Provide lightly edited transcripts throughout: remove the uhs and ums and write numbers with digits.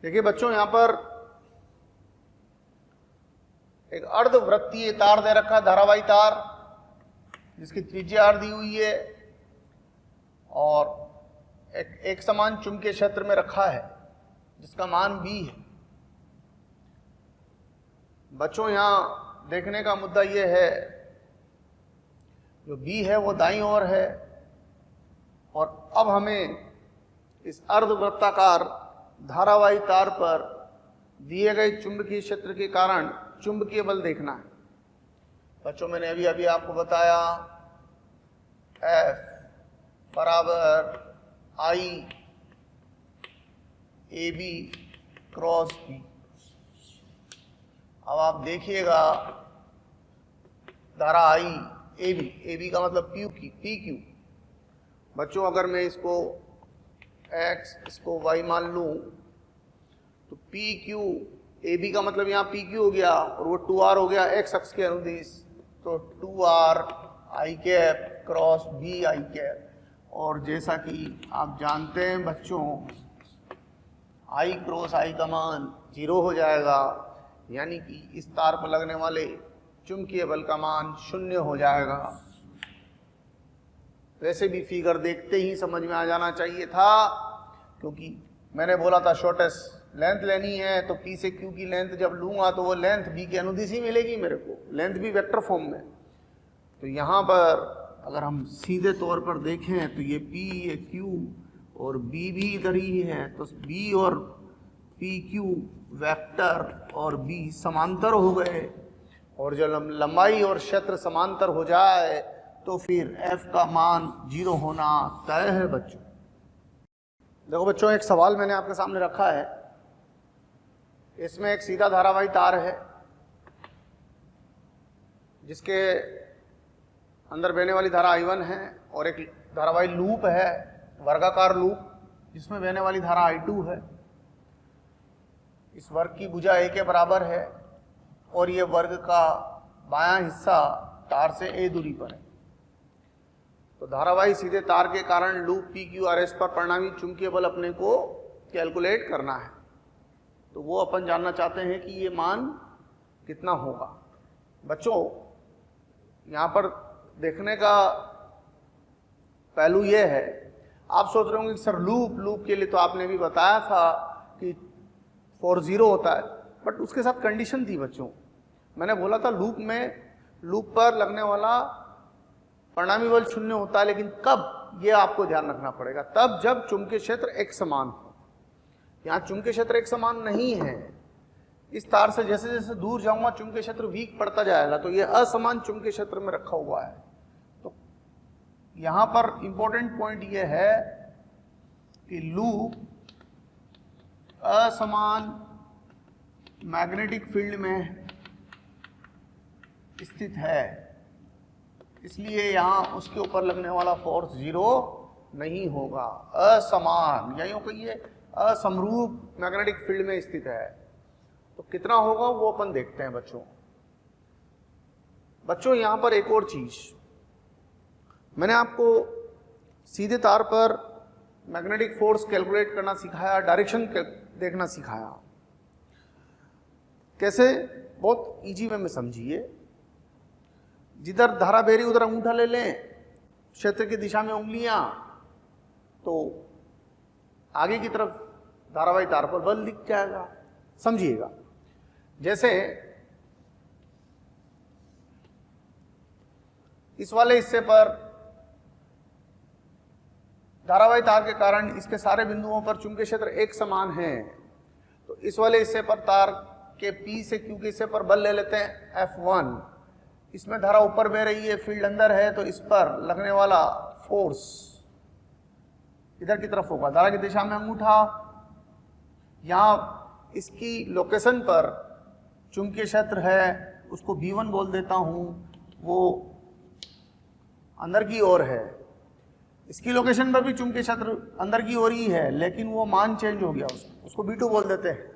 देखिए बच्चों, यहां पर एक अर्धवृत्तीय तार दे रखा, धारावाही तार, जिसकी त्रिज्या r दी हुई है और एक समान चुंबकीय क्षेत्र में रखा है जिसका मान b है। बच्चों, यहां देखने का मुद्दा यह है, जो b है वो दाईं ओर है और अब हमें इस अर्धवृत्ताकार धारावाही तार पर दिए गए चुंबकीय क्षेत्र के कारण चुंबकीय बल देखना है। बच्चों, मैंने अभी अभी आपको बताया F बराबर I AB क्रॉस B। अब आप देखिएगा धारा I AB का मतलब PQ। बच्चों, अगर मैं इसको x इसको y मान लूं तो PQ AB का मतलब यहाँ PQ हो गया और वो 2R हो गया x अक्ष के अनुदिश, तो 2R I cap cross B I cap. और जैसा कि आप जानते हैं बच्चों, I क्रॉस I का मान 0 हो जाएगा, यानी कि इस तार पर लगने वाले चुंबकीय बल का मान 0 हो जाएगा। वैसे भी फिगर देखते ही समझ में आ जाना चाहिए था, क्योंकि मैंने बोला था शॉर्टेस्ट लेंथ लेनी है, तो P से Q की लेंथ जब लूंगा तो वो लेंथ B के अनुदिश ही मिलेगी मेरे को, लेंथ भी वेक्टर फॉर्म में। तो यहाँ पर अगर हम सीधे तौर पर देखें तो ये P ये Q और B भी इधर ही है, तो B और PQ वेक्टर और B समांतर हो गए, और जब लंबाई और क्षेत्र समांतर हो जाए तो फिर F का मान 0 होना तय है। बच्चों देखो बच्चों, एक सवाल मैंने आपके सामने रखा है। इसमें एक सीधा धारावाही तार है जिसके अंदर बहने वाली धारा I1 है, और एक धारावाही लूप है, वर्गाकार लूप, जिसमें बहने वाली धारा I2 है। इस वर्ग की भुजा a के बराबर है और ये वर्ग का बायां हिस्सा तार से a दूरी पर है। तो धारावाही सीधे तार के कारण लूप PQRS पर परिणामी चुंबकीय बल अपने को कैलकुलेट करना है। तो वो अपन जानना चाहते हैं कि ये मान कितना होगा। बच्चों, यहाँ पर देखने का पहलू ये है, आप सोच रहे होंगे कि सर लूप के लिए तो आपने भी बताया था कि 4-0 होता है, बट उसके साथ कंडीशन थी बच्चों। मैंने बोला था लूप पर लगने वाला परिणामी बल 0 होता है, लेकिन कब, ये आपको ध्यान रखना पड़ेगा, तब जब चुंबकीय क्षेत्र एक समान हो। यहाँ चुंबकीय क्षेत्र एक समान नहीं है। इस तार से जैसे जैसे दूर जाऊंगा चुंबकीय क्षेत्र वीक पड़ता जाएगा, तो ये असमान चुंबकीय क्षेत्र में रखा हुआ है। तो यहाँ पर इंपॉर्टेंट पॉइंट ये है कि लूप असमान मैग्नेटिक फील्ड में स्थित है, इसलिए यहाँ उसके ऊपर लगने वाला फोर्स 0 नहीं होगा। असमान, या यूं कहिए असमरूप मैग्नेटिक फील्ड में स्थित है। तो कितना होगा वो अपन देखते हैं बच्चों। यहाँ पर एक और चीज मैंने आपको सीधे तार पर मैग्नेटिक फोर्स कैलकुलेट करना सिखाया, डायरेक्शन देखना सिखाया। कैसे? बहुत इजी वे में समझिए। जिधर धारा बह रही उधर अंगूठा ले लें, क्षेत्र की दिशा में उंगलियां, तो आगे की तरफ धारावाही तार पर बल दिख जाएगा। समझिएगा, जैसे इस वाले हिस्से पर धारावाही तार के कारण इसके सारे बिंदुओं पर चुंबकीय क्षेत्र एक समान है। तो इस वाले हिस्से पर तार के P से Q के हिस्से पर बल ले लेते हैं F1। इसमें धारा ऊपर बह रही है, फील्ड अंदर है, तो इस पर लगने वाला फोर्स इधर की तरफ होगा, धारा की दिशा में अंगूठा। यहाँ इसकी लोकेशन पर चुंबकीय क्षेत्र है, उसको B1 बोल देता हूं, वो अंदर की ओर है। इसकी लोकेशन पर भी चुंबकीय क्षेत्र अंदर की ओर ही है, लेकिन वो मान चेंज हो गया, उसको B2 बोल देते हैं।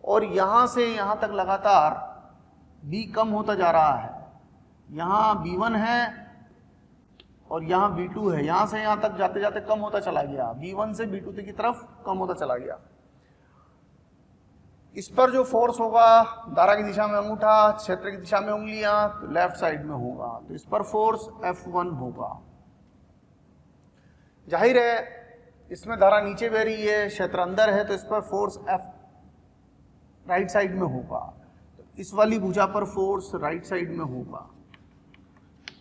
और यहां से यहां तक लगातार B कम होता जा रहा है। यहाँ B1 है और यहाँ V2 है, यहां से यहां तक जाते जाते कम होता चला गया, V1 से V2 की तरफ कम होता चला गया। इस पर जो फोर्स होगा, धारा की दिशा में अंगूठा, क्षेत्र की दिशा में उंगलियां, तो लेफ्ट साइड में होगा, तो इस पर फोर्स F1 होगा। जाहिर है इसमें धारा नीचे बह रही है, क्षेत्र अंदर है, तो इस पर फोर्स F राइट साइड में होगा, तो इस वाली भुजा पर फोर्स राइट साइड में होगा,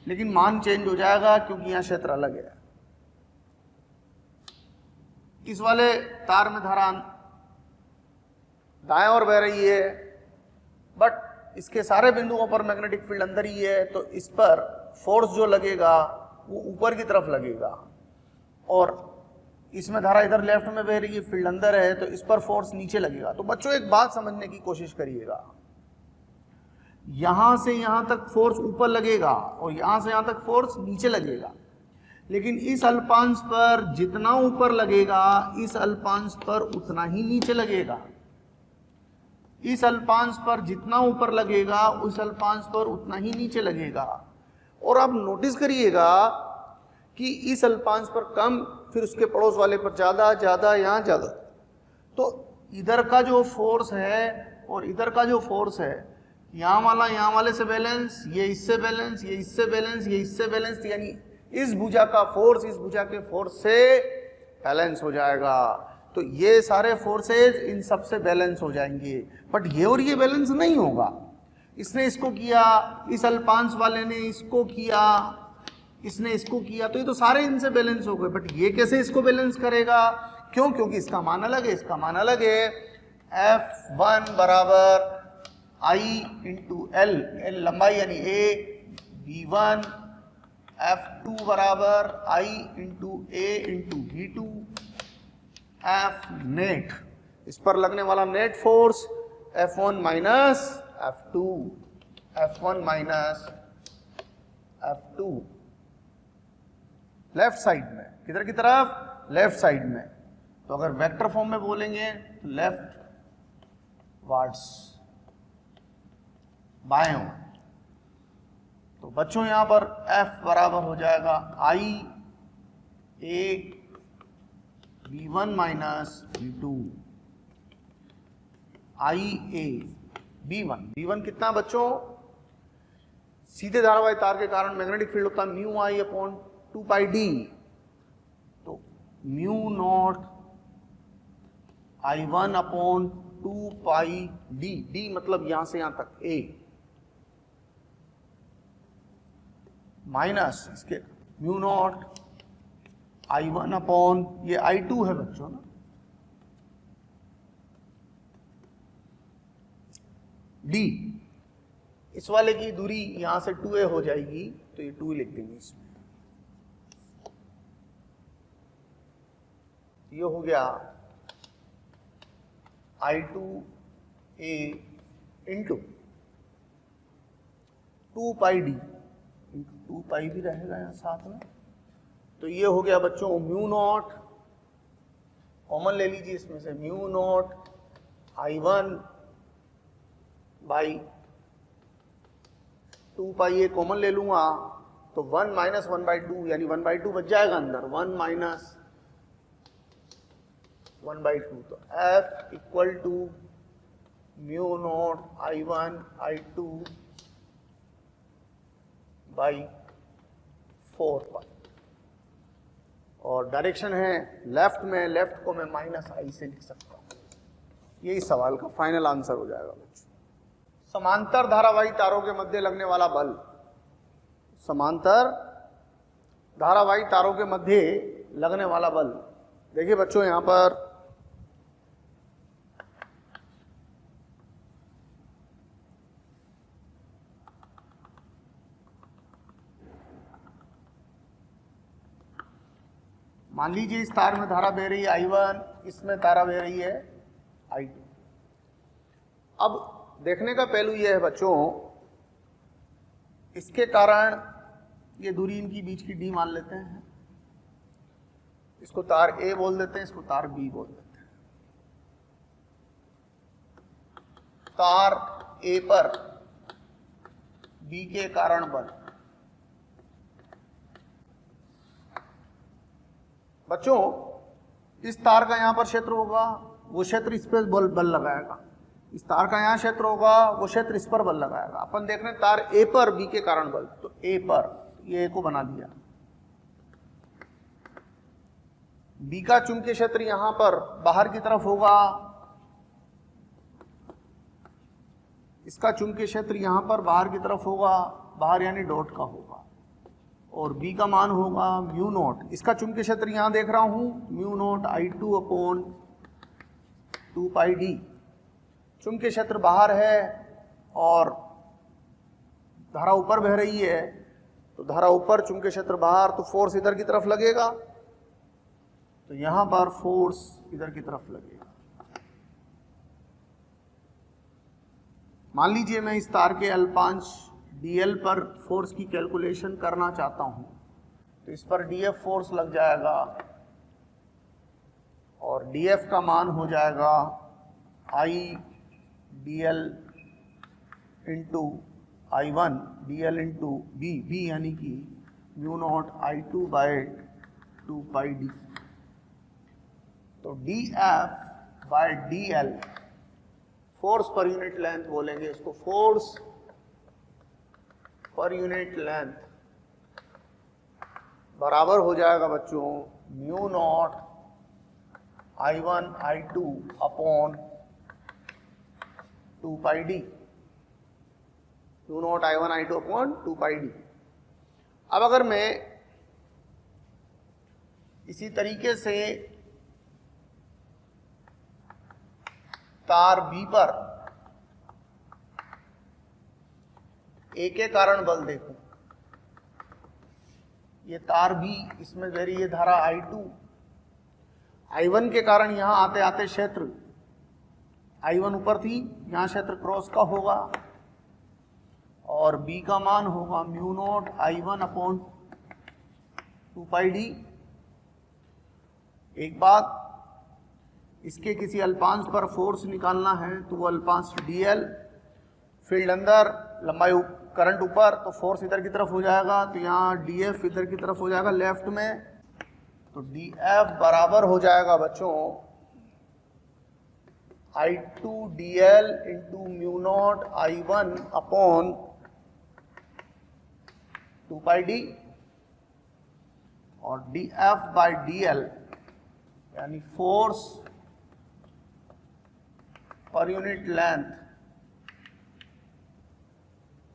लेकिन मान चेंज हो जाएगा क्योंकि यहां क्षेत्र अलग है। इस वाले तार में धारा दाएं ओर बह रही है, बट इसके सारे बिंदुओं पर मैग्नेटिक फील्ड अंदर ही है, तो इस पर फोर्स जो लगेगा वो ऊपर की तरफ लगेगा, और इसमें धारा इधर लेफ्ट में बह रही है, फील्ड अंदर है, तो इस पर फोर्स नीचे लगेगा। तो बच्चों एक बात समझने की कोशिश करिएगा, यहां से यहां तक फोर्स ऊपर लगेगा और यहां से यहां तक फोर्स नीचे लगेगा, लेकिन इस अल्पांश पर जितना ऊपर लगेगा इस अल्पांश पर उतना ही नीचे लगेगा, इस अल्पांश पर जितना ऊपर लगेगा उस अल्पांश पर उतना ही नीचे लगेगा। और आप नोटिस करिएगा कि इस अल्पांश पर कम, फिर उसके पड़ोस वाले पर ज्यादा, ज्यादा, यहां ज्यादा। तो इधर का जो फोर्स है और इधर का जो फोर्स है, यहां वाला यहां वाले से बैलेंस, ये इससे बैलेंस, ये इससे बैलेंस, ये इससे बैलेंस, यानी इस भुजा का फोर्स इस भुजा के फोर्स से बैलेंस हो जाएगा। तो ये सारे फोर्सेज इन सब से बैलेंस हो जाएंगे, बट ये और ये बैलेंस नहीं होगा। इसने इसको किया, इस अल्पांश वाले ने इसको किया, इसने इसको किया, तो ये तो सारे इनसे बैलेंस हो गए, बट ये कैसे इसको बैलेंस करेगा? क्यों? क्योंकि इसका मान अलग है, इसका मान अलग है। F1 बराबर I इंटू L, L लंबाई यानी A, V1, F2 बराबर I into A into V2, F net, इस पर लगने वाला net force F1 minus F2, F1 minus F2, left side में, किधर की तरफ? लेफ्ट साइड में। तो अगर वेक्टर फॉर्म में बोलेंगे तो लेफ्ट वार्ड्स, बाएं ओर। तो बच्चों यहां पर F बराबर हो जाएगा I A V1 minus V2, I A V1, V1 कितना बच्चों? सीधे धारावाही तार के कारण मैग्नेटिक फील्ड होता है म्यू आई अपॉन 2 पाई डी, तो mu naught I1 upon 2 pi D, D मतलब यहां से यहां तक A, माइनस इसके म्यू नॉट I1 अपॉन, ये I2 है बच्चों ना, डी, इस वाले की दूरी यहां से 2a हो जाएगी, तो ये 2 लिख देंगे इसमें। ये हो गया I2a इंटू 2 पाई डी, 2 पाई भी रहेगा यहां साथ में, तो ये हो गया बच्चों म्यू नॉट, कॉमन ले लीजिए इसमें से, म्यू नॉट I1 बाई 2 पाई, ये कॉमन ले लूंगा तो 1 माइनस 1/2 यानी 1/2 बच जाएगा अंदर, 1 माइनस 1/2, तो F equal to mu naught I1 I2 by 4 pi, और डायरेक्शन है लेफ्ट में, लेफ्ट को मैं माइनस I से लिख सकता हूं। यही सवाल का फाइनल आंसर हो जाएगा बच्चों। समांतर धारावाही तारों के मध्य लगने वाला बल, समांतर धारावाही तारों के मध्य लगने वाला बल, देखिए बच्चों यहां पर मान लीजिए इस तार में धारा बह रही है I1, इसमें तारा बह रही है I2। अब देखने का पहलू यह है बच्चों, इसके कारण ये दूरी इनकी बीच की d मान लेते हैं, इसको तार A बोल देते हैं, इसको तार B बोल देते हैं। तार A पर B के कारण बल बच्चों इस तार का यहाँ पर क्षेत्र होगा, वो क्षेत्र इस पर बल लगाएगा। इस तार का यहाँ क्षेत्र होगा, वो क्षेत्र इस पर बल लगाएगा। अपन देख रहे हैं तार ए पर बी के कारण बल, तो ए पर ये ए को बना दिया। बी का चुंबकीय क्षेत्र यहां पर बाहर की तरफ होगा, इसका चुंबकीय क्षेत्र यहां पर बाहर की तरफ होगा, बाहर यानी डॉट का होगा, और बी का मान होगा म्यू नॉट। इसका चुंबकीय क्षेत्र यहां देख रहा हूं, mu naught I2 upon 2 pi D. चुंबकीय क्षेत्र बाहर है और धारा ऊपर बह रही है, तो धारा ऊपर चुंबकीय क्षेत्र बाहर, तो फोर्स इधर की तरफ लगेगा, तो यहां पर फोर्स इधर की तरफ लगेगा। मान लीजिए मैं इस तार के अल्पांश dl पर फोर्स की कैलकुलेशन करना चाहता हूं, तो इस पर df फोर्स लग जाएगा और df का मान हो जाएगा I dl into I1 dl into b यानी कि mu naught I2 by 2 pi D. तो df बाय dl फोर्स पर यूनिट लेंथ बोलेंगे इसको, फोर्स पर यूनिट लेंथ बराबर हो जाएगा बच्चों mu naught I1 I2 upon 2 pi D. Mu naught I1 I2 upon 2 pi D. अब अगर मैं इसी तरीके से तार बी पर ए के कारण बल देखूं, ये तार बी, इसमें बह रही है धारा I2, I1 के कारण यहां आते आते क्षेत्र I1 ऊपर थी, यहां क्षेत्र क्रॉस का होगा और B का मान होगा mu naught I1 upon 2 pi D. एक बात, इसके किसी अल्पांश पर फोर्स निकालना है तो वो अल्पांश dl, फील्ड अंदर, लंबाई करंट ऊपर, तो फोर्स इधर की तरफ हो जाएगा, तो यहाँ df इधर की तरफ हो जाएगा लेफ्ट में, तो df बराबर हो जाएगा बच्चों I2 dl into mu naught I1 upon 2 pi D, और df बाई dl यानी फोर्स पर यूनिट लेंथ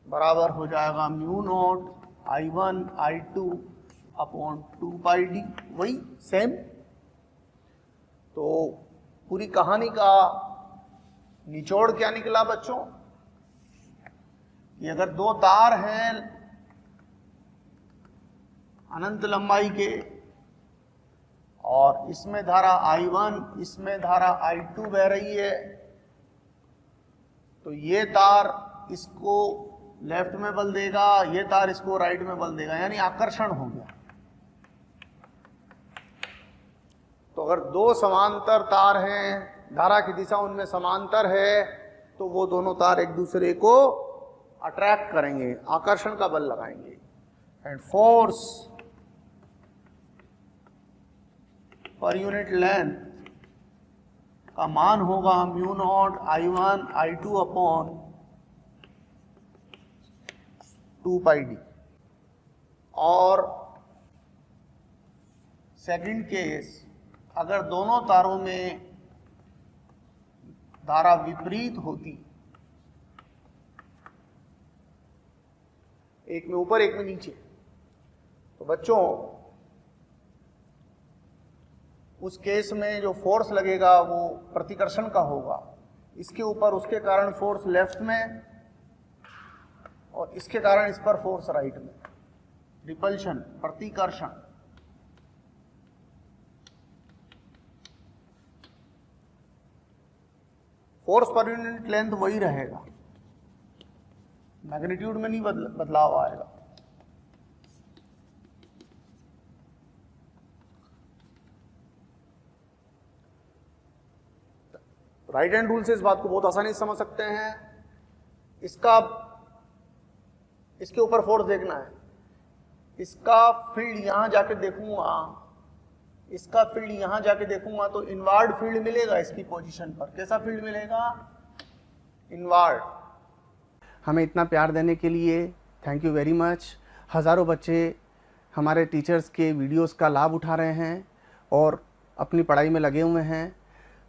बराबर हो जाएगा mu naught I1 I2 upon 2 pi D. वही सेम। तो पूरी कहानी का निचोड़ क्या निकला बच्चों, ये अगर दो तार हैं अनंत लंबाई के और इसमें धारा I1, इसमें धारा I2 बह रही है, तो ये तार इसको लेफ्ट में बल देगा, ये तार इसको राइट में बल देगा, यानी आकर्षण हो गया। तो अगर दो समांतर तार हैं, धारा की दिशा उनमें समांतर है, तो वो दोनों तार एक दूसरे को अट्रैक्ट करेंगे, आकर्षण का बल लगाएंगे। एंड फोर्स पर यूनिट लेंथ का मान होगा mu naught I1 I2 upon 2 pi D. और सेकंड केस, अगर दोनों तारों में धारा विपरीत होती, एक में ऊपर एक में नीचे, तो बच्चों उस केस में जो फोर्स लगेगा वो प्रतिकर्षण का होगा। इसके ऊपर उसके कारण फोर्स लेफ्ट में और इसके कारण इस पर फोर्स राइट में, रिपल्शन, प्रतिकर्षण। फोर्स पर यूनिट लेंथ वही रहेगा, मैग्नीट्यूड में नहीं बदलाव आएगा। राइट हैंड रूल से इस बात को बहुत आसानी से समझ सकते हैं। इसके ऊपर फोर्स देखना है, इसका फील्ड यहां जाके देखूंगा इसका फील्ड यहां जाके देखूंगा तो इनवर्ड फील्ड मिलेगा इसकी पोजीशन पर। कैसा फील्ड मिलेगा? इनवर्ड। हमें इतना प्यार देने के लिए थैंक यू वेरी मच। हज़ारों बच्चे हमारे टीचर्स के वीडियोस का लाभ उठा रहे हैं और अपनी पढ़ाई में लगे हुए हैं।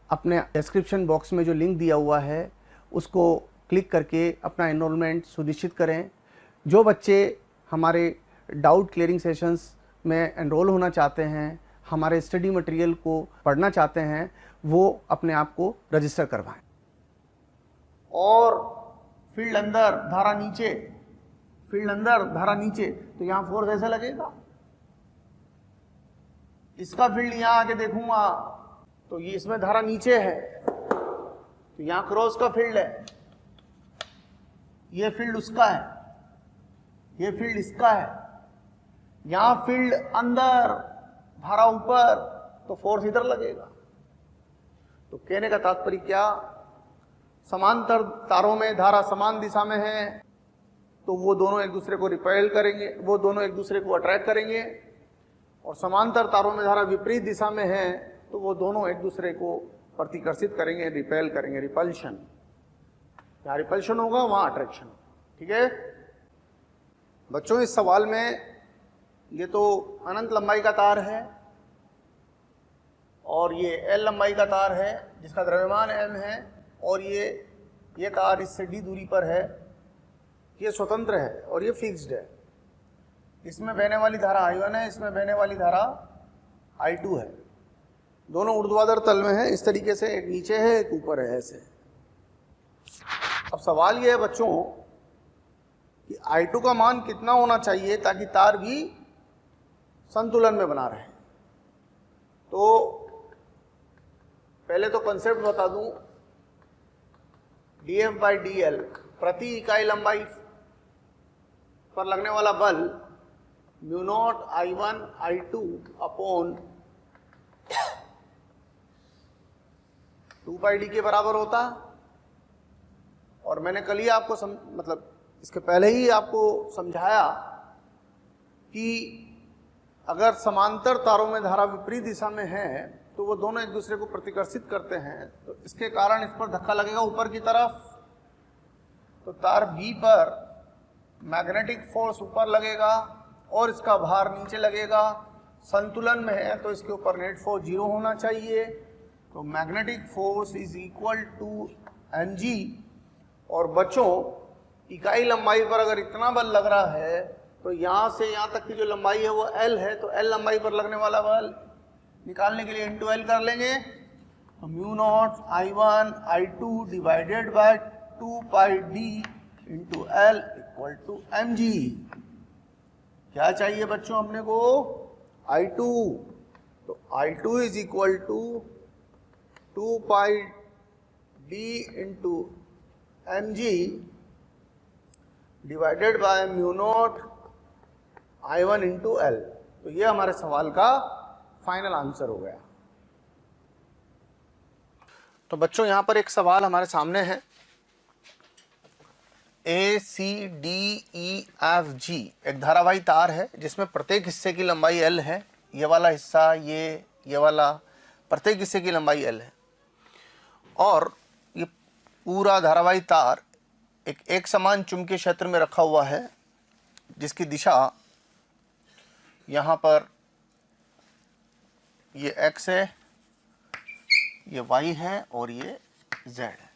अपने डिस्क्रिप्शन बॉक्स में जो लिंक दिया हुआ है उसको क्लिक करके अपना एनरोलमेंट सुनिश्चित करें। जो बच्चे हमारे डाउट क्लियरिंग सेशंस में एनरोल होना चाहते हैं, हमारे स्टडी मटेरियल को पढ़ना चाहते हैं, वो अपने आप को रजिस्टर करवाएं। और फील्ड अंदर धारा नीचे, फील्ड अंदर धारा नीचे, तो यहां फोर्स ऐसा लगेगा। इसका फील्ड यहां आके देखूंगा तो ये इसमें धारा नीचे है, तो यहां क्रॉस का फील्ड है, ये फील्ड उसका है, ये फील्ड इसका है। यहां फील्ड अंदर, धारा ऊपर, तो फोर्स इधर लगेगा। तो कहने का तात्पर्य क्या? समांतर तारों में धारा समान दिशा में है तो वो दोनों एक दूसरे को रिपेल करेंगे, वो दोनों एक दूसरे को अट्रैक्ट करेंगे। और समांतर तारों में धारा विपरीत दिशा में है तो वो दोनों एक दूसरे को प्रतिकर्षित करेंगे, रिपेल करेंगे, रिपल्शन। जहां रिपल्शन होगा वहां अट्रैक्शन। ठीक है बच्चों, इस सवाल में ये तो अनंत लंबाई का तार है और ये एल लंबाई का तार है जिसका द्रव्यमान m है, और ये तार इससे d दूरी पर है। ये स्वतंत्र है और ये फिक्स्ड है। इसमें बहने वाली धारा I1 है, इसमें बहने वाली धारा I2 है। दोनों ऊर्ध्वाधर तल में है इस तरीके से, एक नीचे है एक ऊपर है ऐसे। अब सवाल ये है बच्चों कि I2 का मान कितना होना चाहिए ताकि तार भी संतुलन में बना रहे। तो पहले तो कंसेप्ट बता दूं, dF/dl प्रति इकाई लंबाई पर लगने वाला बल mu naught I1 I2 upon 2πd के बराबर होता। और मैंने कल ही आपको मतलब इसके पहले ही आपको समझाया कि अगर समांतर तारों में धारा विपरीत दिशा में है तो वो दोनों एक दूसरे को प्रतिकर्षित करते हैं, तो इसके कारण इस पर धक्का लगेगा ऊपर की तरफ। तो तार B पर मैग्नेटिक फोर्स ऊपर लगेगा और इसका भार नीचे लगेगा। संतुलन में है तो इसके ऊपर नेट फोर्स 0 होना चाहिए। तो magnetic force is equal to mg। और बच्चों, इकाई लंबाई पर अगर इतना बल लग रहा है तो यहाँ से यहाँ तक की जो लंबाई है वो L है, तो L लंबाई पर लगने वाला बल निकालने के लिए इंटू L कर लेंगे। तो mu naught I1 I2 divided by 2πd into L equal to mg। क्या चाहिए बच्चों अपने को? I2। तो I2 is equal to 2πd into mg divided by mu naught I1 into L। तो ये हमारे सवाल का फाइनल आंसर हो गया। तो बच्चों यहां पर एक सवाल हमारे सामने है, ACDEFG एक धारावाही तार है जिसमें प्रत्येक हिस्से की लंबाई L है। ये वाला हिस्सा, ये वाला, प्रत्येक हिस्से की लंबाई L है। और ये पूरा धारावाही तार एक समान चुंबकीय क्षेत्र में रखा हुआ है जिसकी दिशा यहाँ पर ये x है, ये y है और ये z है।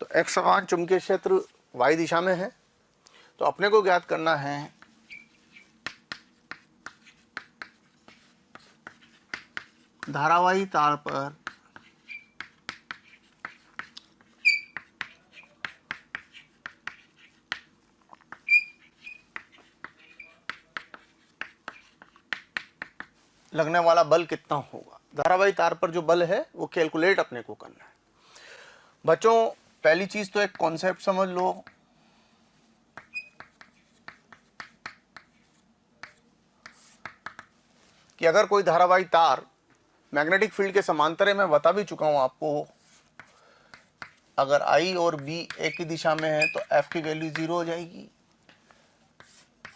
तो एक समान चुंबकीय क्षेत्र y दिशा में है। तो अपने को ज्ञात करना है धारावाही तार पर लगने वाला बल कितना होगा। धारावाही तार पर जो बल है वो कैलकुलेट अपने को करना है। बच्चों, पहली चीज तो एक कॉन्सेप्ट समझ लो कि अगर कोई धारावाही तार मैग्नेटिक फील्ड के समांतर है, मैं बता भी चुका हूं आपको, अगर I और B एक ही दिशा में है तो F की वैल्यू 0 हो जाएगी।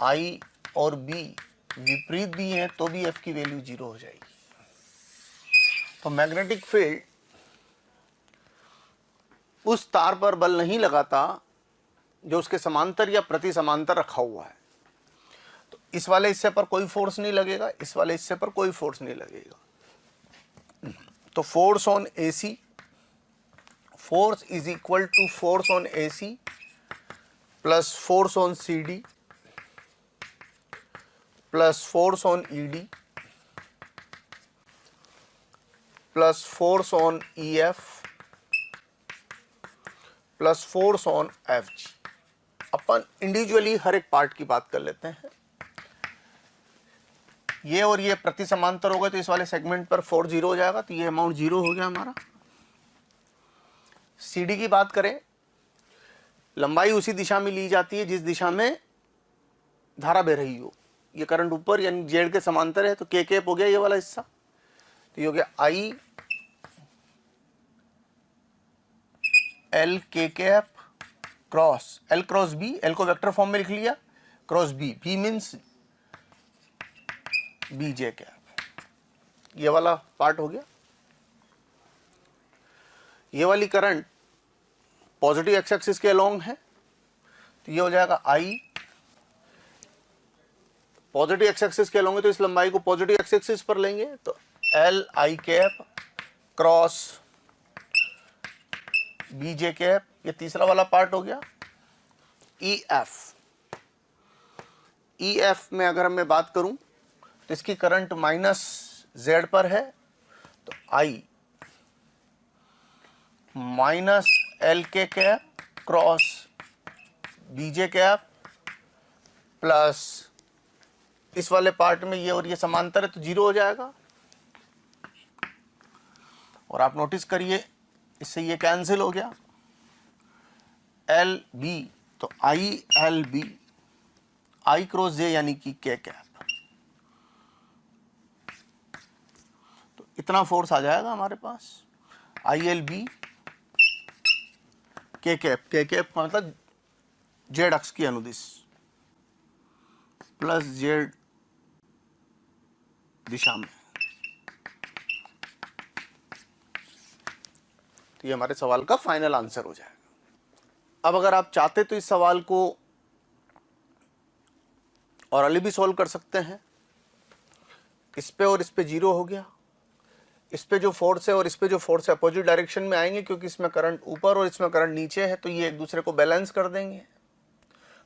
I और B विपरीत भी है तो भी एफ की वैल्यू 0 हो जाएगी। तो मैग्नेटिक फील्ड उस तार पर बल नहीं लगाता जो उसके समांतर या प्रति समांतर रखा हुआ है। तो इस वाले हिस्से पर कोई फोर्स नहीं लगेगा, इस वाले हिस्से पर कोई फोर्स नहीं लगेगा। तो force on AC, force is equal to force on AC plus force on CD plus force on ED plus force on EF plus force on F G. अपन इंडिविजुअली हर एक पार्ट की बात कर लेते हैं। ये और ये प्रति समांतर होगा तो इस वाले सेगमेंट पर फोर्स 0 हो जाएगा, तो ये अमाउंट 0 हो गया हमारा। सीडी की बात करें, लंबाई उसी दिशा में ली जाती है जिस दिशा में धारा बह रही हो। ये करंट ऊपर यानी जेड के समांतर है, तो के कैप हो गया ये वाला हिस्सा, तो ये हो गया आई एल के cap cross L cross B. L को वेक्टर फॉर्म में लिख लिया, cross B, B means B J cap. ये वाला पार्ट हो गया। ये वाली करंट पॉजिटिव एक्स एक्सिस के अलोंग है, तो ये हो जाएगा आई, पॉजिटिव एक्स एक्सिस के अलोंग है तो इस लंबाई को पॉजिटिव एक्स एक्सिस पर लेंगे, तो L I cap cross B J cap. ये तीसरा वाला पार्ट हो गया। ई एफ, ई एफ में अगर मैं बात करूं तो इसकी करंट माइनस जेड पर है, तो आई माइनस एल के cap cross B J cap plus इस वाले पार्ट में ये और ये समांतर है तो 0 हो जाएगा। और आप नोटिस करिए इससे ये कैंसिल हो गया, एल बी, तो I L B, I cross J यानी कि के कैप। तो इतना फोर्स आ जाएगा हमारे पास, आई एल बी के कैप। के कैप का मतलब जेड अक्ष की अनुदिश प्लस जेड दिशा में। तो ये हमारे सवाल का फाइनल आंसर हो जाएगा। अब अगर आप चाहते तो इस सवाल को ऑरली भी सॉल्व कर सकते हैं। इस पे और इस पे 0 हो गया, इस पे जो फोर्स है और इस पे जो फोर्स है अपोजिट डायरेक्शन में आएंगे, क्योंकि इसमें करंट ऊपर और इसमें करंट नीचे है, तो ये एक दूसरे को बैलेंस कर देंगे।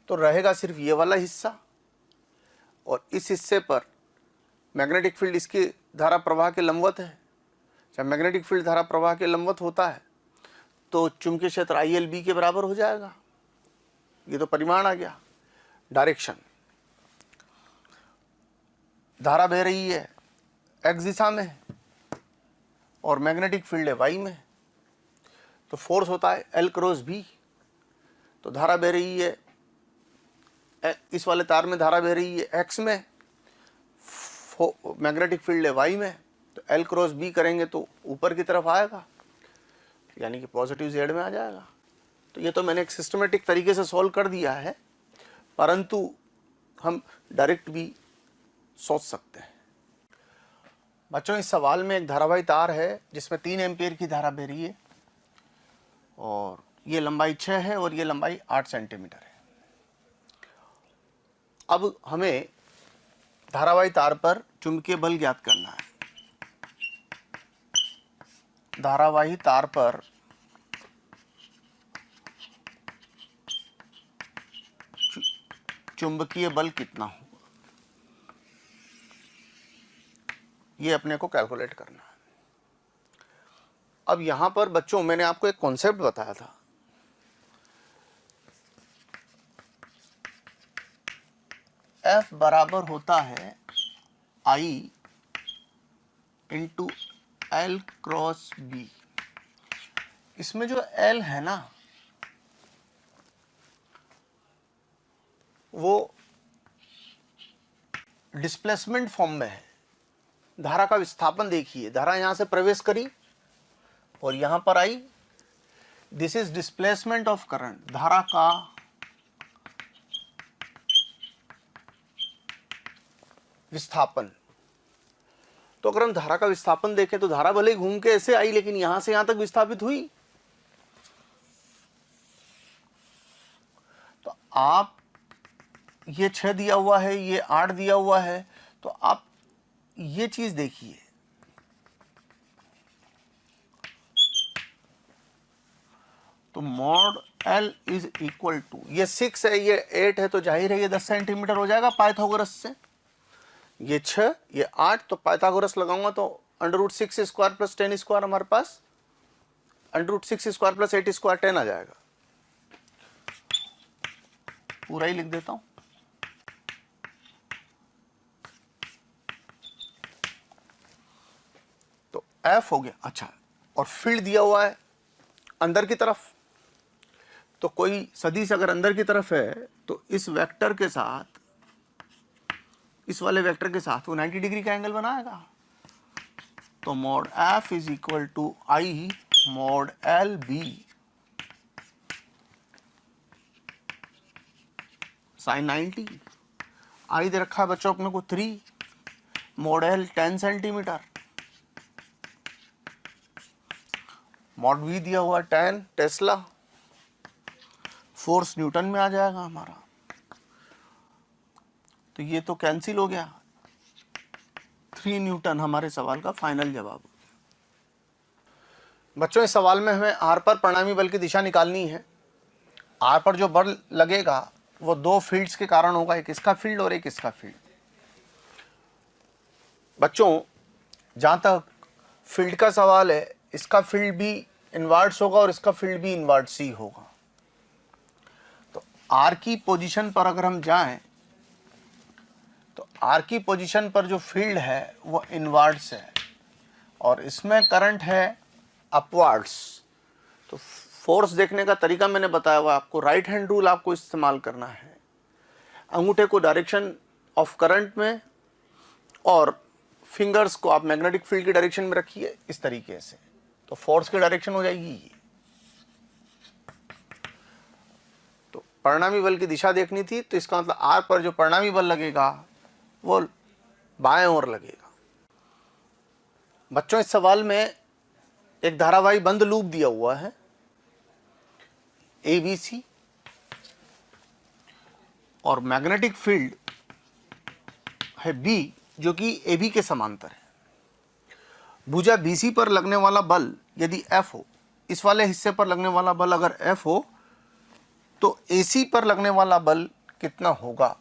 तो रहेगा सिर्फ ये वाला हिस्सा, और इस हिस्से पर मैग्नेटिक फील्ड इसकी धारा प्रवाह के लंबवत है। जब मैग्नेटिक फील्ड धारा प्रवाह के लंबवत होता है तो चुंबकीय क्षेत्र आई एल बी के बराबर हो जाएगा। ये तो परिमाण आ गया। डायरेक्शन, धारा बह रही है एक्स दिशा में और मैग्नेटिक फील्ड है वाई में, तो फोर्स होता है एल क्रॉस बी। तो धारा बह रही है, इस वाले तार में धारा बह रही है एक्स में, मैग्नेटिक फील्ड है वाई में, तो एल क्रॉस बी करेंगे तो ऊपर की तरफ आएगा, यानी कि पॉजिटिव जेड में आ जाएगा। तो ये तो मैंने एक सिस्टमेटिक तरीके से सॉल्व कर दिया है, परंतु हम डायरेक्ट भी सोच सकते हैं। बच्चों, इस सवाल में एक धारावाही तार है जिसमें 3 एम्पियर की धारा बह रही है, और ये लंबाई 6 है और ये लंबाई 8 सेंटीमीटर है। अब हमें धारावाही तार पर चुंबकीय बल ज्ञात करना है। धारावाही तार पर चुंबकीय बल कितना होगा, ये अपने को कैलकुलेट करना है। अब यहां पर बच्चों मैंने आपको एक कॉन्सेप्ट बताया था, F बराबर होता है I into L cross B. इसमें जो L है ना, वो डिस्प्लेसमेंट फॉर्म में है। धारा का विस्थापन देखिए, धारा यहां से प्रवेश करी और यहां पर I, this is displacement of current. धारा का विस्थापन। तो अगर हम धारा का विस्थापन देखें तो धारा भले ही घूम के ऐसे आई लेकिन यहां से यहां तक विस्थापित हुई। तो आप ये 6 दिया हुआ है, ये 8 दिया हुआ है, तो आप ये चीज देखिए, तो mod L is equal to, ये 6 है, ये 8 है, तो जाहिर है ये 10 सेंटीमीटर हो जाएगा पाइथागोरस से। ये 6, ये 8, तो पाइथागोरस लगाऊंगा तो √6 स्क्वायर प्लस 10 स्क्वायर हमारे पास √6 स्क्वायर प्लस 8 स्क्वायर 10 आ जाएगा। पूरा ही लिख देता हूं। तो F हो गया। अच्छा, और फील्ड दिया हुआ है अंदर की तरफ, तो कोई सदिश अगर अंदर की तरफ है तो इस वेक्टर के साथ, इस वाले वेक्टर के साथ वो 90 डिग्री का एंगल बनाएगा। तो mod F is equal to I mod L B sine 90। I दे रखा है बच्चों अपने को 3, mod L 10 centimetre, mod V दिया हुआ 10 टेस्ला, फोर्स न्यूटन में आ जाएगा हमारा। तो ये तो कैंसिल हो गया, 3 न्यूटन हमारे सवाल का फाइनल जवाब हो गया। बच्चों, इस सवाल में हमें R पर परिणामी बल की दिशा निकालनी है। R पर जो बल लगेगा वो 2 फील्ड्स के कारण होगा, एक इसका फील्ड और एक इसका फील्ड। बच्चों, जहां तक फील्ड का सवाल है, इसका फील्ड भी इनवर्ट्स होगा और इसका फील्ड भी इनवर्ट्स ही होगा। तो R की पोजीशन पर अगर हम जाएं तो R की पोजीशन पर जो फील्ड है वो इनवर्ट्स है और इसमें करंट है अपवर्ड्स। तो फोर्स देखने का तरीका मैंने बताया हुआ आपको, राइट हैंड रूल आपको इस्तेमाल करना है। अंगूठे को डायरेक्शन ऑफ करंट में और फिंगर्स को आप मैग्नेटिक फील्ड की डायरेक्शन में रखिए इस तरीके से, तो फोर्स की डायरेक्शन हो जाएगी ये। तो परिणामी बल की दिशा देखनी थी, तो इसका मतलब R पर जो परिणामी बल लगेगा वो बाएं ओर लगेगा। बच्चों, इस सवाल में एक धारावाही बंद लूप दिया हुआ है ABC और मैग्नेटिक फील्ड है B जो कि AB के समांतर है। भुजा BC पर लगने वाला बल यदि F हो, इस वाले हिस्से पर लगने वाला बल अगर F हो, तो AC पर लगने वाला बल कितना होगा,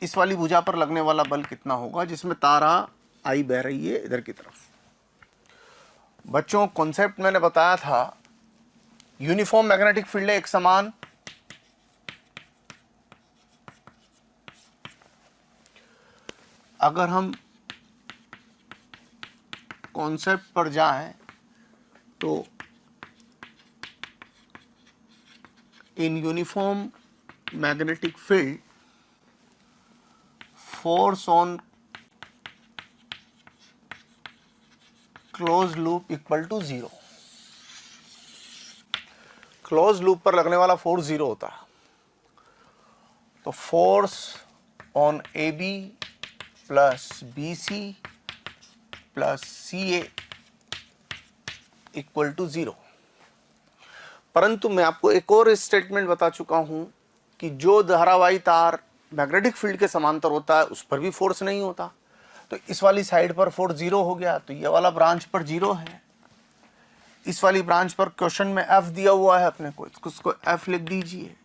इस वाली भुजा पर लगने वाला बल कितना होगा जिसमें तारा I बह रही है इधर की तरफ। बच्चों, कॉन्सेप्ट मैंने बताया था, यूनिफॉर्म मैग्नेटिक फील्ड है, एक समान। अगर हम कॉन्सेप्ट पर जाएं तो in uniform magnetic field force on close loop equal to 0। Close loop पर लगने वाला फोर्स 0 होता है। तो force on AB plus BC plus CA equal to 0। परंतु मैं आपको एक और स्टेटमेंट बता चुका हूं कि जो धारावाही तार मैग्नेटिक फील्ड के समांतर होता है उस पर भी फोर्स नहीं होता। तो इस वाली साइड पर फोर्स 0 हो गया, तो ये वाला ब्रांच पर 0 है। इस वाली ब्रांच पर क्वेश्चन में F दिया हुआ है अपने को, उसको F लिख दीजिए,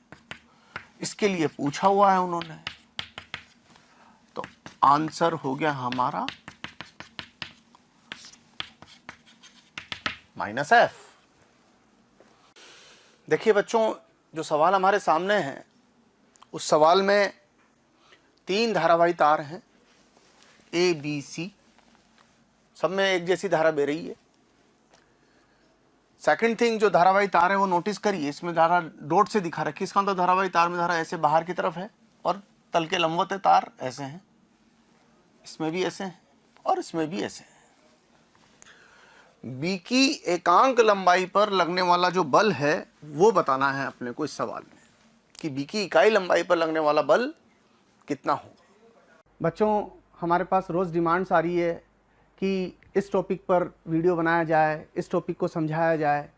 इसके लिए पूछा हुआ है उन्होंने। तो आंसर हो गया हमारा -F। देखिए बच्चों, जो सवाल हमारे सामने है उस सवाल में 3 धारावाही तार हैं A B C, सब में एक जैसी धारा बह रही है। सेकंड थिंग, जो धारावाही तार है वो नोटिस करिए, इसमें धारा डॉट से दिखा रखी है, इसका मतलब धारावाही तार में धारा ऐसे बाहर की तरफ है और तल के लंबवत है, तार ऐसे हैं, इसमें भी ऐसे हैं और इसमें भी ऐसे हैं। B की एकांक लंबाई पर लगने वाला जो बल है वो बताना है अपने को इस सवाल में कि B की इकाई लंबाई पर लगने वाला बल कितना होगा। बच्चों, हमारे पास रोज़ डिमांड्स आ रही है कि इस टॉपिक पर वीडियो बनाया जाए, इस टॉपिक को समझाया जाए।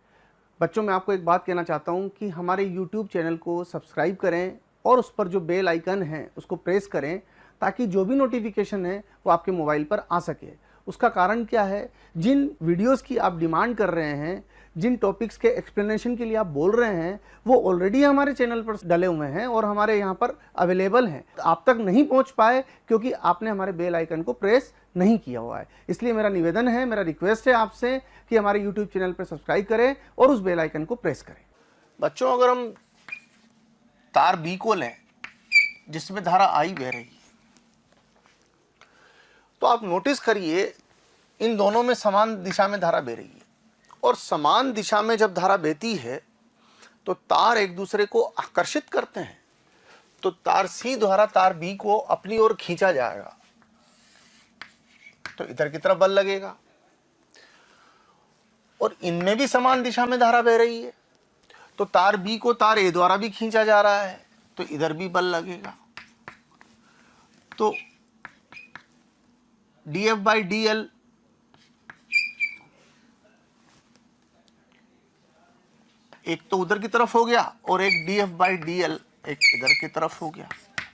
बच्चों, मैं आपको एक बात कहना चाहता हूं कि हमारे YouTube चैनल को सब्सक्राइब करें और उस पर जो बेल आइकन है उसको प्रेस करें, ताकि जो भी नोटिफिकेशन है वो आपके मोबाइल पर आ सके। उसका कारण क्या है, जिन वीडियोस की आप डिमांड कर रहे हैं, जिन टॉपिक्स के एक्सप्लेनेशन के लिए आप बोल रहे हैं, वो ऑलरेडी हमारे चैनल पर डले हुए हैं और हमारे यहाँ पर अवेलेबल हैं। आप तक नहीं पहुँच पाए क्योंकि आपने हमारे बेल आइकन को प्रेस नहीं किया हुआ है। इसलिए मेरा निवेदन है, मेरा रिक्वेस्ट है आपसे कि हमारे यूट्यूब चैनल पर सब्सक्राइब करें और उस बेल आइकन को प्रेस करें। बच्चों, अगर हम तार बी को लें जिसमें धारा आई बह रही है, तो आप नोटिस करिए इन दोनों में समान दिशा में धारा बह रही है, और समान दिशा में जब धारा बहती है तो तार एक दूसरे को आकर्षित करते हैं। तो तार सी द्वारा तार बी को अपनी ओर खींचा जाएगा, तो इधर की तरफ बल लगेगा। और इनमें भी समान दिशा में धारा बह रही है, तो तार बी को तार ए द्वारा भी खींचा जा रहा है, तो इधर भी बल लगेगा। तो dF by dl एक तो उधर की तरफ हो गया और एक dF by dl एक इधर की तरफ हो गया।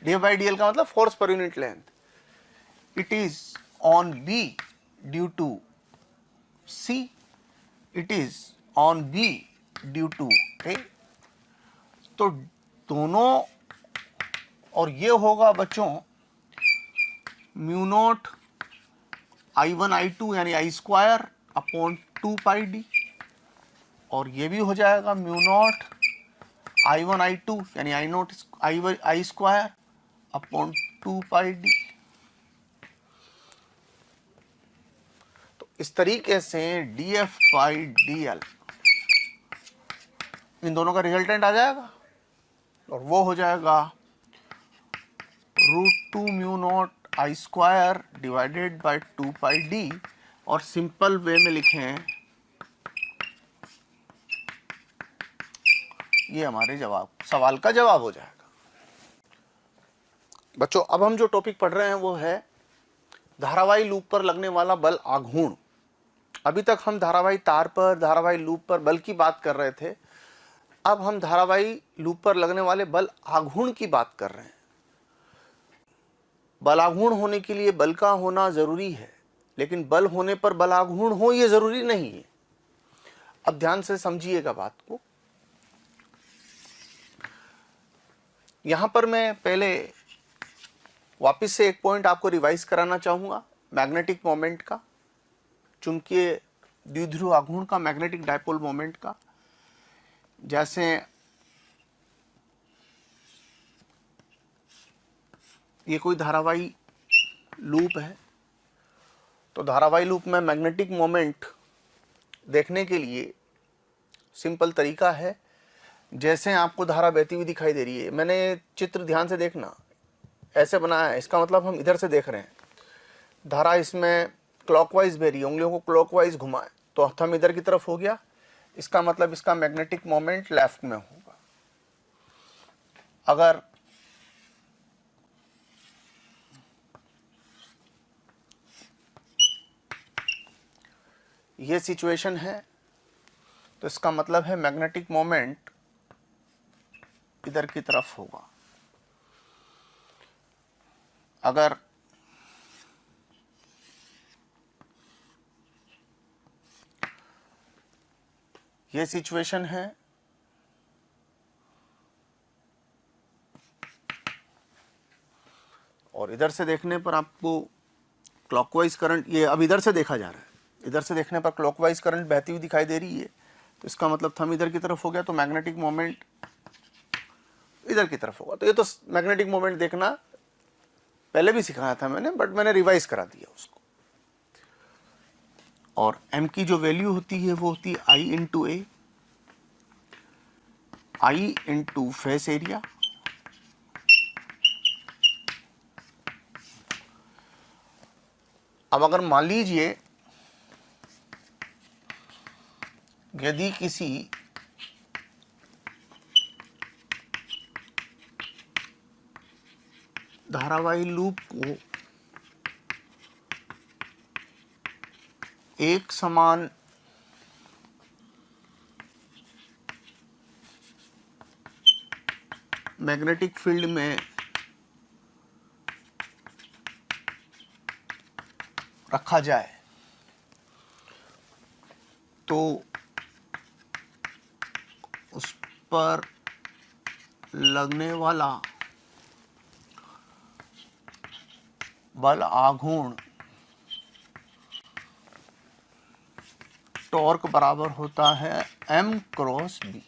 dF by dl का मतलब फोर्स पर unit length. It is on B due to C, it is on B due to A। तो दोनों, और ये होगा बच्चों म्यू नॉट I1 I2 यानी I square upon 2 pi D, और ये भी हो जाएगा म्यू नॉट I1 I2 यानी I square upon 2 pi D. तो इस तरीके से dF बाई dl इन दोनों का रिजल्टेंट आ जाएगा, और वो हो जाएगा √2 mu naught I square divided by 2 pi D. और सिंपल वे में लिखें, ये हमारे सवाल का जवाब हो जाएगा। बच्चों, अब हम जो टॉपिक पढ़ रहे हैं वो है धारावाही लूप पर लगने वाला बल आघूर्ण। अभी तक हम धारावाही तार पर, धारावाही लूप पर बल की बात कर रहे थे। अब हम धारावाही लूप पर लगने वाले बल आघूर्ण की बात कर रहे हैं। बल आघूर्ण होने के लिए बल का होना जरूरी है, लेकिन बल होने पर बल आघूर्ण हो ये जरूरी नहीं है। अब ध्यान से समझिएगा बात को। यहां पर मैं पहले वापस से एक पॉइंट आपको रिवाइज कराना चाहूंगा, मैग्नेटिक मोमेंट का, चुंबकीय द्विध्रुव आघूर्ण का, मैग्नेटिक डायपोल मोमेंट का। जैसे ये कोई धारावाही लूप है, तो धारावाही लूप में मैग्नेटिक मोमेंट देखने के लिए सिंपल तरीका है। जैसे आपको धारा बहती हुई दिखाई दे रही है, मैंने चित्र ध्यान से देखना, ऐसे बनाया है, इसका मतलब हम इधर से देख रहे हैं। धारा इसमें क्लॉकवाइज बह रही है, उंगलियों को क्लॉकवाइज घुमाए तो थंब इधर की तरफ हो गया, इसका मतलब इसका मैग्नेटिक मोमेंट लेफ्ट में होगा। अगर ये सिचुएशन है तो इसका मतलब है मैग्नेटिक मोमेंट इधर की तरफ होगा। अगर ये सिचुएशन है और इधर से देखने पर आपको क्लॉकवाइज करंट, ये अब इधर से देखा जा रहा है, इधर से देखने पर क्लॉकवाइज करंट बहती हुई दिखाई दे रही है, तो इसका मतलब थंब इधर की तरफ हो गया, तो मैग्नेटिक मोमेंट इधर की तरफ होगा। तो ये तो मैग्नेटिक मोमेंट देखना पहले भी सिखाया था मैंने, बट मैंने रिवाइज करा दिया उसको। और m की जो वैल्यू होती है वो होती है I into A, I into face area, अब अगर मान लीजिए यदि किसी धारावाही लूप को एक समान मैग्नेटिक फील्ड में रखा जाए तो उस पर लगने वाला बल आघूर्ण टॉर्क बराबर होता है m cross b।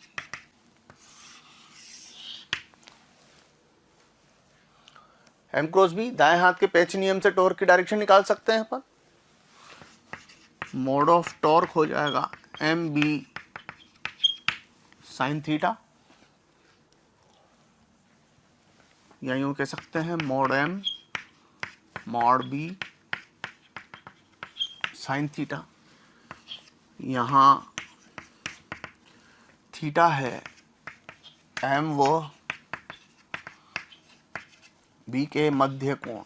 m cross b, दाएं हाथ के पेच नियम से टॉर्क की डायरेक्शन निकाल सकते हैं अपन। मोड ऑफ टॉर्क हो जाएगा एम बी साइन थीटा, या यूं कह सकते हैं mod M mod B sine theta. यहाँ थीटा है एम व बी के मध्य कोण।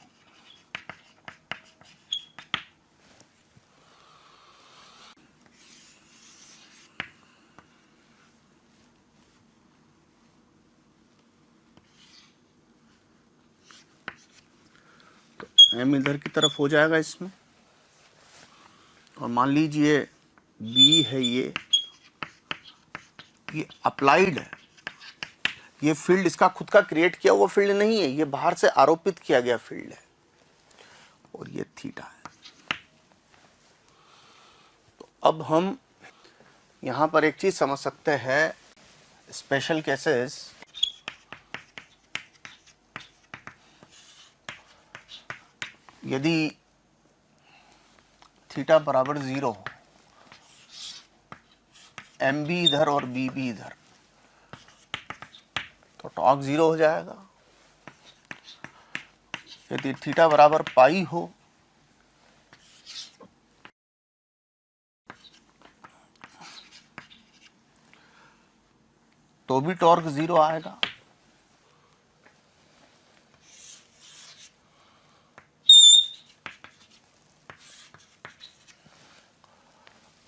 तो एम इधर की तरफ हो जाएगा इसमें, और मान लीजिए बी है ये अप्लाइड है, ये फील्ड इसका खुद का क्रिएट किया हुआ फील्ड नहीं है, ये बाहर से आरोपित किया गया फील्ड है, और ये थीटा है। तो अब हम यहां पर एक चीज समझ सकते हैं, स्पेशल केसेस यदि थीटा बराबर 0 हो, एम बी इधर और बी बी इधर, तो टॉर्क 0 हो जाएगा। यदि थीटा बराबर पाई हो तो भी टॉर्क 0 आएगा।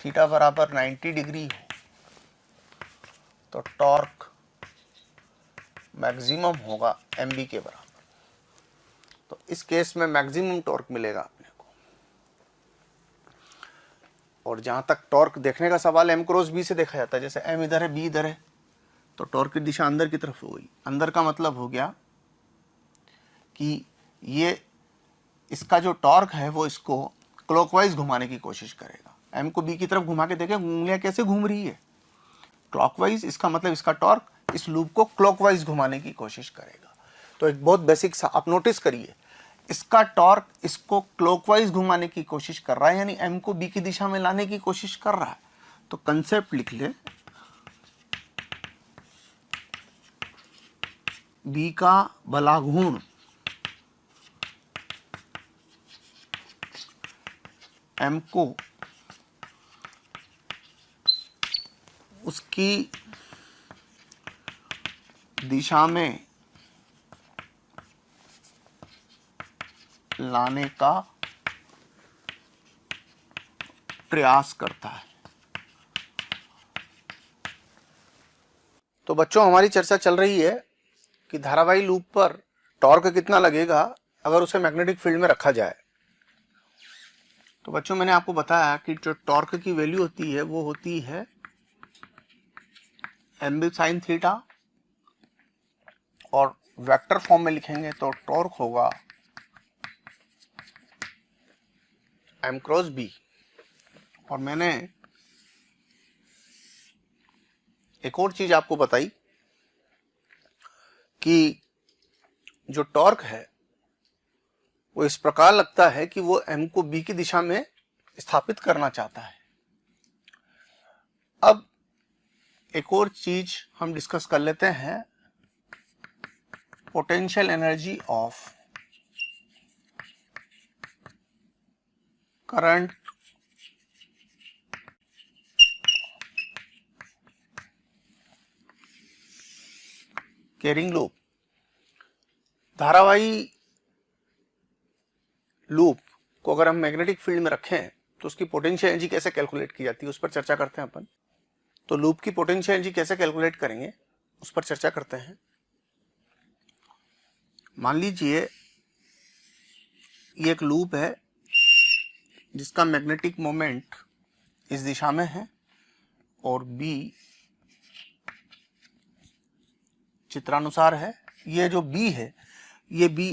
थीटा बराबर 90 डिग्री हो तो टॉर्क मैक्सिमम होगा एम बी के बराबर। तो इस केस में मैक्सिमम टॉर्क मिलेगा अपने को। और जहां तक टॉर्क देखने का सवाल एम क्रॉस बी से देखा जाता है, जैसे एम इधर है बी इधर है, तो टॉर्क की दिशा अंदर की तरफ हो गई। अंदर का मतलब हो गया कि ये इसका जो टॉर्क है वो इसको क्लॉकवाइज घुमाने की कोशिश करेगा। एम को बी की तरफ घुमा के देखें, उंगलियां कैसे घूम रही है क्लॉकवाइज, इसका मतलब इसका टॉर्क इस लूप को क्लॉकवाइज घुमाने की कोशिश करेगा। तो एक बहुत बेसिक सा आप नोटिस करिए, इसका टॉर्क इसको क्लॉकवाइज घुमाने की कोशिश कर रहा है, यानी एम को बी की दिशा में लाने की कोशिश कर रहा है। तो कंसेप्ट लिख ले, बी का बलाघूर्ण एम को उसकी दिशा में लाने का प्रयास करता है। तो बच्चों, हमारी चर्चा चल रही है कि धारावाही लूप पर टॉर्क कितना लगेगा अगर उसे मैग्नेटिक फील्ड में रखा जाए। तो बच्चों, मैंने आपको बताया कि जो टॉर्क की वैल्यू होती है वो होती है एम बी साइन थीटा, और वेक्टर फॉर्म में लिखेंगे तो टॉर्क होगा एम क्रॉस बी। और मैंने एक और चीज आपको बताई कि जो टॉर्क है वो इस प्रकार लगता है कि वो एम को बी की दिशा में स्थापित करना चाहता है। अब एक और चीज हम डिस्कस कर लेते हैं, potential energy of current carrying loop. धारावाही लूप को अगर हम मैग्नेटिक फील्ड में रखें तो उसकी पोटेंशियल एनर्जी कैसे कैलकुलेट की जाती है उस पर चर्चा करते हैं अपन। तो लूप की पोटेंशियल एनर्जी कैसे कैलकुलेट करेंगे उस पर चर्चा करते हैं। मान लीजिए ये एक लूप है जिसका मैग्नेटिक मोमेंट इस दिशा में है और B चित्रानुसार है। ये जो B है, ये B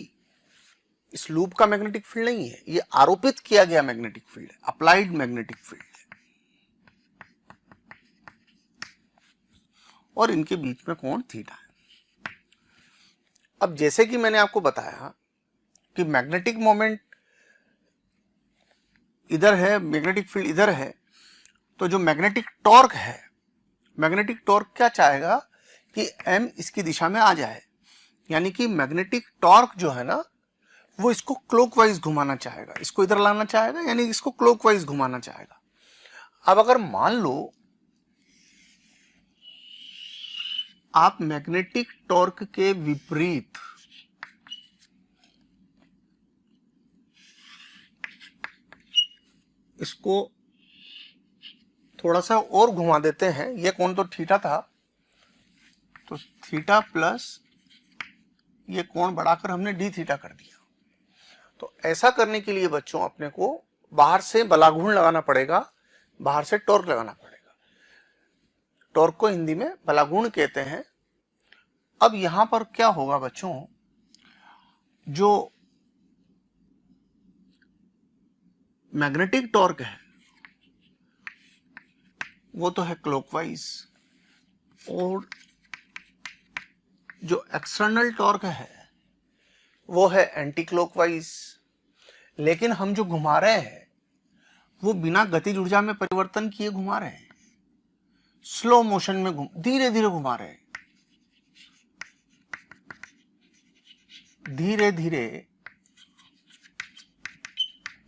इस लूप का मैग्नेटिक फील्ड नहीं है, ये आरोपित किया गया मैग्नेटिक फील्ड है, अप्लाइड मैग्नेटिक फील्ड है। और इनके बीच में कोण थीटा है। अब जैसे कि मैंने आपको बताया कि मैग्नेटिक मोमेंट इधर है, मैग्नेटिक फील्ड इधर है, तो जो मैग्नेटिक टॉर्क है, मैग्नेटिक टॉर्क क्या चाहेगा कि m इसकी दिशा में आ जाए, यानी कि मैग्नेटिक टॉर्क जो है ना वो इसको क्लॉकवाइज घुमाना चाहेगा, इसको इधर लाना चाहेगा, यानी इसको क्लॉकवाइज घुमाना चाहेगा। अब अगर मान लो आप मैग्नेटिक टॉर्क के विपरीत इसको थोड़ा सा और घुमा देते हैं, ये कोण तो थीटा था, तो थीटा प्लस ये कोण बढ़ाकर हमने डी थीटा कर दिया। तो ऐसा करने के लिए बच्चों अपने को बाहर से बलाघूर्ण लगाना पड़ेगा, बाहर से टॉर्क लगाना पड़ेगा। टॉर्क को हिंदी में बलाघूर्ण कहते हैं। अब यहां पर क्या होगा बच्चों, जो मैग्नेटिक टॉर्क है वो तो है क्लॉकवाइज, और जो एक्सटर्नल टॉर्क है वो है एंटी क्लॉकवाइज। लेकिन हम जो घुमा रहे हैं वो बिना गतिज ऊर्जा में परिवर्तन किए घुमा रहे हैं, स्लो मोशन में धीरे धीरे घुमा रहे हैं, धीरे धीरे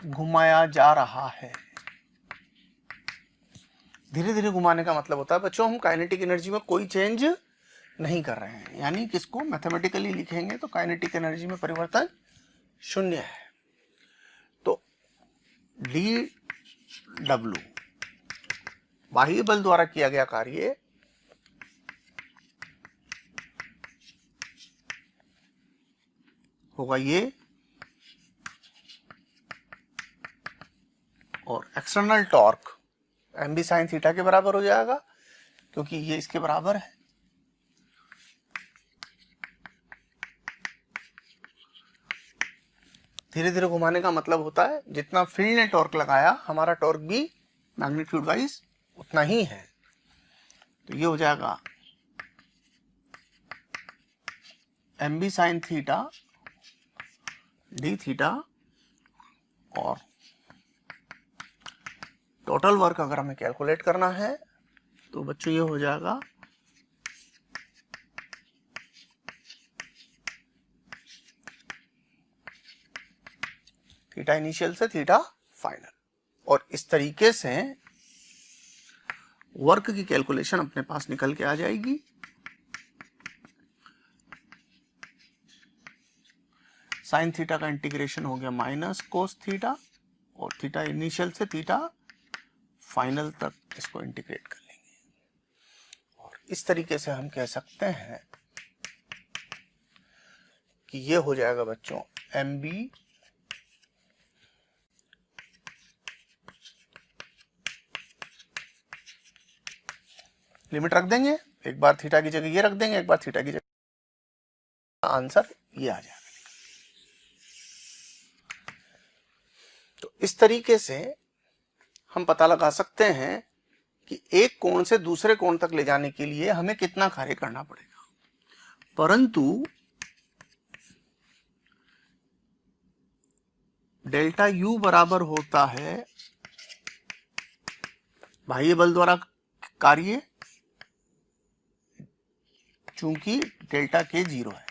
घुमाया जा रहा है। धीरे धीरे घुमाने का मतलब होता है बच्चों हम काइनेटिक एनर्जी में कोई चेंज नहीं कर रहे हैं, यानी किसको मैथमेटिकली लिखेंगे तो काइनेटिक एनर्जी में परिवर्तन शून्य है। तो डी डब्ल्यू बाह्य बल द्वारा किया गया कार्य होगा ये, और external torque M B sine theta के बराबर हो जाएगा, क्योंकि ये इसके बराबर है। धीरे धीरे घुमाने का मतलब होता है जितना फील्ड ने टॉर्क लगाया हमारा टॉर्क भी मैग्नीट्यूड वाइज उतना ही है। तो ये हो जाएगा M B sine theta D theta, और टोटल वर्क अगर हमें कैलकुलेट करना है तो बच्चों ये हो जाएगा थीटा इनिशियल से थीटा फाइनल। और इस तरीके से वर्क की कैलकुलेशन अपने पास निकल के आ जाएगी। साइन थीटा का इंटीग्रेशन हो गया माइनस कोस थीटा, और थीटा इनिशियल से थीटा फाइनल तक इसको इंटीग्रेट कर लेंगे। और इस तरीके से हम कह सकते हैं कि ये हो जाएगा बच्चों एम बी लिमिट रख देंगे, एक बार थीटा की जगह ये रख देंगे, एक बार थीटा की जगह, आंसर ये आ जाएगा। तो इस तरीके से हम पता लगा सकते हैं कि एक कोण से दूसरे कोण तक ले जाने के लिए हमें कितना कार्य करना पड़ेगा। परंतु डेल्टा यू बराबर होता है बाह्य बल द्वारा कार्य, चूंकि डेल्टा के 0 है।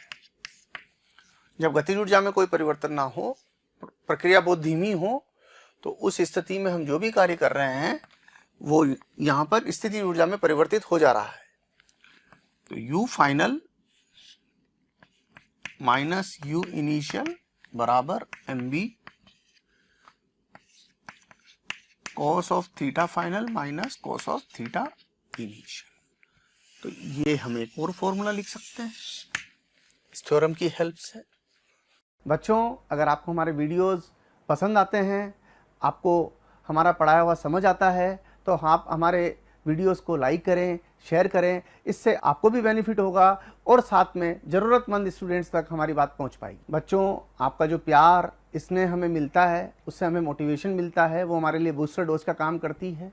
जब गतिज ऊर्जा में कोई परिवर्तन ना हो, प्रक्रिया बहुत धीमी हो, तो उस स्थिति में हम जो भी कार्य कर रहे हैं वो यहां पर स्थिति ऊर्जा में परिवर्तित हो जा रहा है। तो U final minus U initial बराबर MB cos of theta final minus cos of theta initial. तो ये हम एक और फॉर्मूला लिख सकते हैं इस थ्योरम की हेल्प से। बच्चों, अगर आपको हमारे वीडियोस पसंद आते हैं, आपको हमारा पढ़ाया हुआ समझ आता है, तो आप हमारे वीडियोस को लाइक करें, शेयर करें। इससे आपको भी बेनिफिट होगा और साथ में ज़रूरतमंद स्टूडेंट्स तक हमारी बात पहुंच पाएगी। बच्चों, आपका जो प्यार इसमें हमें मिलता है, उससे हमें मोटिवेशन मिलता है, वो हमारे लिए बूस्टर डोज का काम करती है।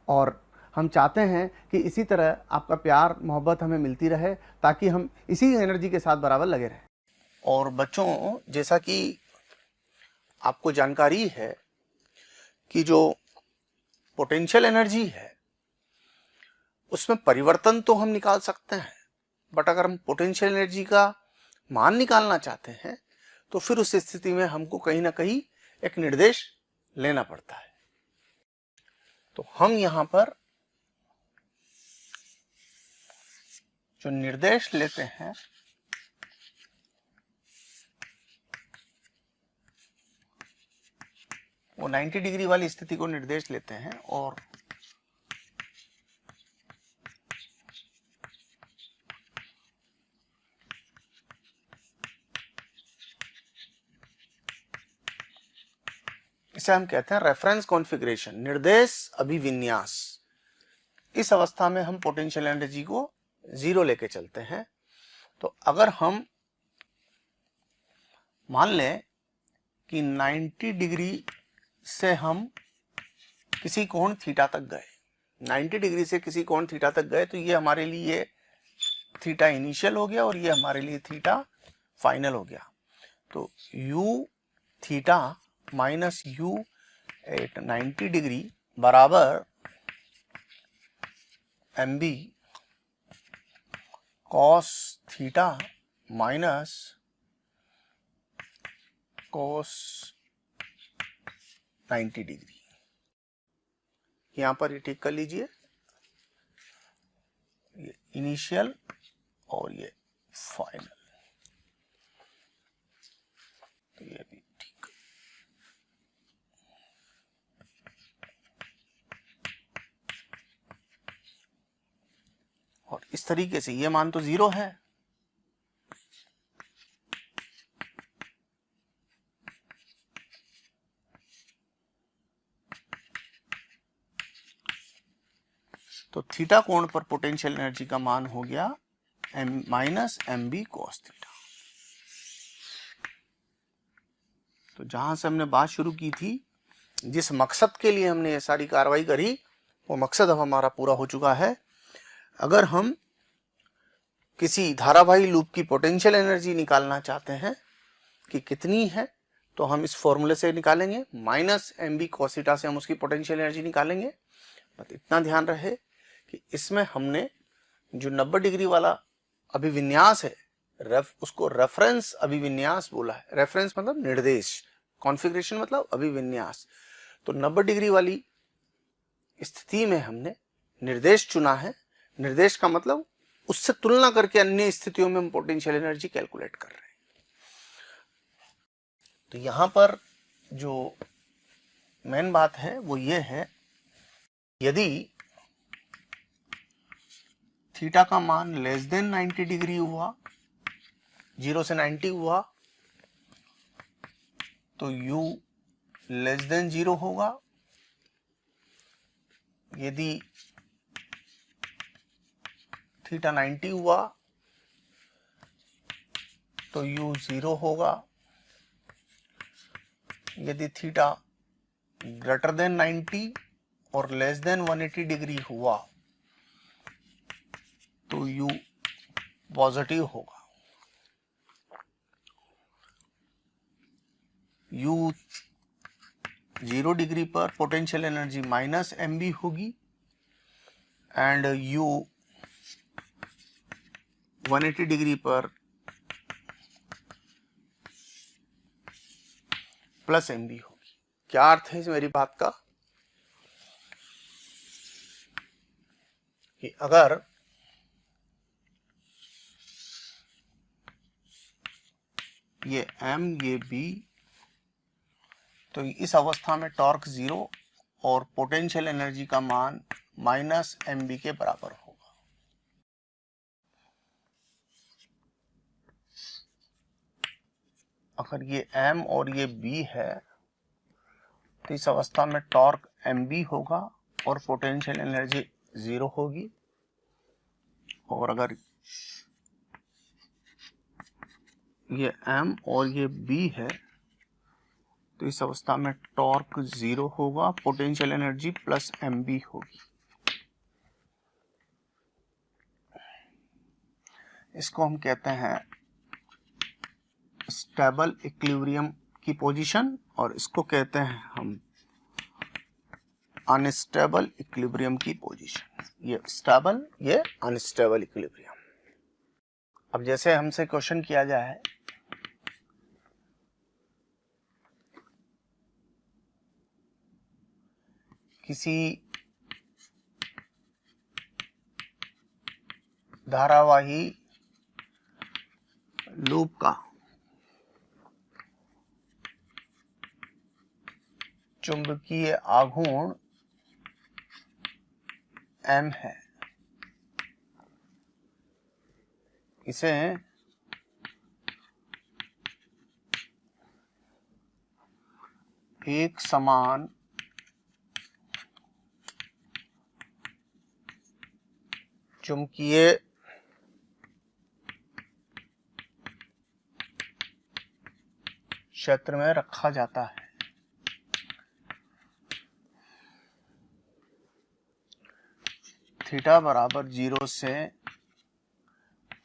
और हम चाहते हैं कि इसी तरह आपका प्यार मोहब्बत हमें मिलती रहे, ताकि हम इसी एनर्जी के साथ बराबर लगे रहें। और बच्चों, जैसा कि आपको जानकारी है कि जो पोटेंशियल एनर्जी है उसमें परिवर्तन तो हम निकाल सकते हैं, बट अगर हम पोटेंशियल एनर्जी का मान निकालना चाहते हैं तो फिर उस स्थिति में हमको कहीं ना कहीं एक निर्देश लेना पड़ता है। तो हम यहां पर जो निर्देश लेते हैं वो 90 डिग्री वाली स्थिति को निर्देश लेते हैं और इसे हम कहते हैं रेफरेंस कॉन्फ़िगरेशन, निर्देश अभिविन्यास। इस अवस्था में हम पोटेंशियल एनर्जी को 0 लेके चलते हैं। तो अगर हम मान लें कि 90 डिग्री से हम किसी कोण थीटा तक गए, 90 डिग्री से किसी कोण थीटा तक गए, तो ये हमारे लिए थीटा इनिशियल हो गया और ये हमारे लिए थीटा फाइनल हो गया। तो u theta minus u at 90 degree बराबर mb cos theta minus cos 90 degree. यहां पर ये ठीक कर लीजिए, ये इनिशियल और ये फाइनल, तो ये भी ठीक। और इस तरीके से ये मान तो 0 है, तो थीटा कोण पर पोटेंशियल एनर्जी का मान हो गया minus M B cos theta. तो जहां से हमने बात शुरू की थी, जिस मकसद के लिए हमने ये सारी कार्रवाई करी, वो मकसद अब हमारा पूरा हो चुका है। अगर हम किसी धारावाही लूप की पोटेंशियल एनर्जी निकालना चाहते हैं कि कितनी है, तो हम इस फॉर्मूले से निकालेंगे, minus M B cos theta से हम उसकी पोटेंशियल एनर्जी निकालेंगे। बस इतना ध्यान रहे कि इसमें हमने जो 90 डिग्री वाला अभिविन्यास है, उसको रेफरेंस अभिविन्यास बोला है। रेफरेंस मतलब निर्देश, कॉन्फ़िगरेशन मतलब अभिविन्यास। तो 90 डिग्री वाली स्थिति में हमने निर्देश चुना है। निर्देश का मतलब उससे तुलना करके अन्य स्थितियों में हम पोटेंशियल एनर्जी कैलकुलेट कर रहे हैं। तो यहां पर जो मेन बात है वो ये है, यदि थीटा का मान लेस देन 90 डिग्री हुआ, 0 से 90 हुआ, तो u लेस देन 0 होगा। यदि थीटा 90 हुआ तो u 0 होगा। यदि थीटा ग्रेटर देन 90 और लेस देन 180 डिग्री हुआ तो u पॉजिटिव होगा। u 0 डिग्री पर पोटेंशियल एनर्जी माइनस mb होगी एंड u 180 डिग्री पर प्लस mb होगी। क्या अर्थ है इस मेरी बात का, कि अगर ये m ये b, तो इस अवस्था में टॉर्क 0 और पोटेंशियल एनर्जी का मान माइनस mb के बराबर होगा। अगर ये m और ये b है तो इस अवस्था में टॉर्क mb होगा और पोटेंशियल एनर्जी 0 होगी। और अगर ये m और ये b है तो इस अवस्था में टॉर्क 0 होगा, पोटेंशियल एनर्जी प्लस mb होगी। इसको हम कहते हैं स्टेबल इक्विलिब्रियम की पोजीशन और इसको कहते हैं हम अनस्टेबल इक्विलिब्रियम की पोजीशन। ये स्टेबल, ये अनस्टेबल इक्विलिब्रियम। अब जैसे हमसे क्वेश्चन किया जाए किसी धारावाही लूप का चुंबकीय आघूर्ण m है, इसे एक समान चुंबकीय क्षेत्र में रखा जाता है। थीटा बराबर 0 से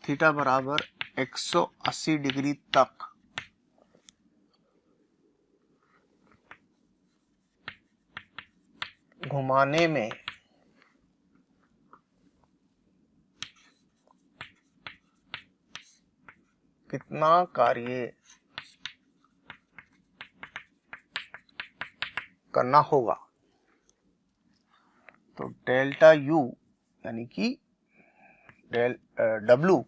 थीटा बराबर 180 डिग्री तक घुमाने में कितना कार्य करना होगा। तो डेल्टा U यानी कि W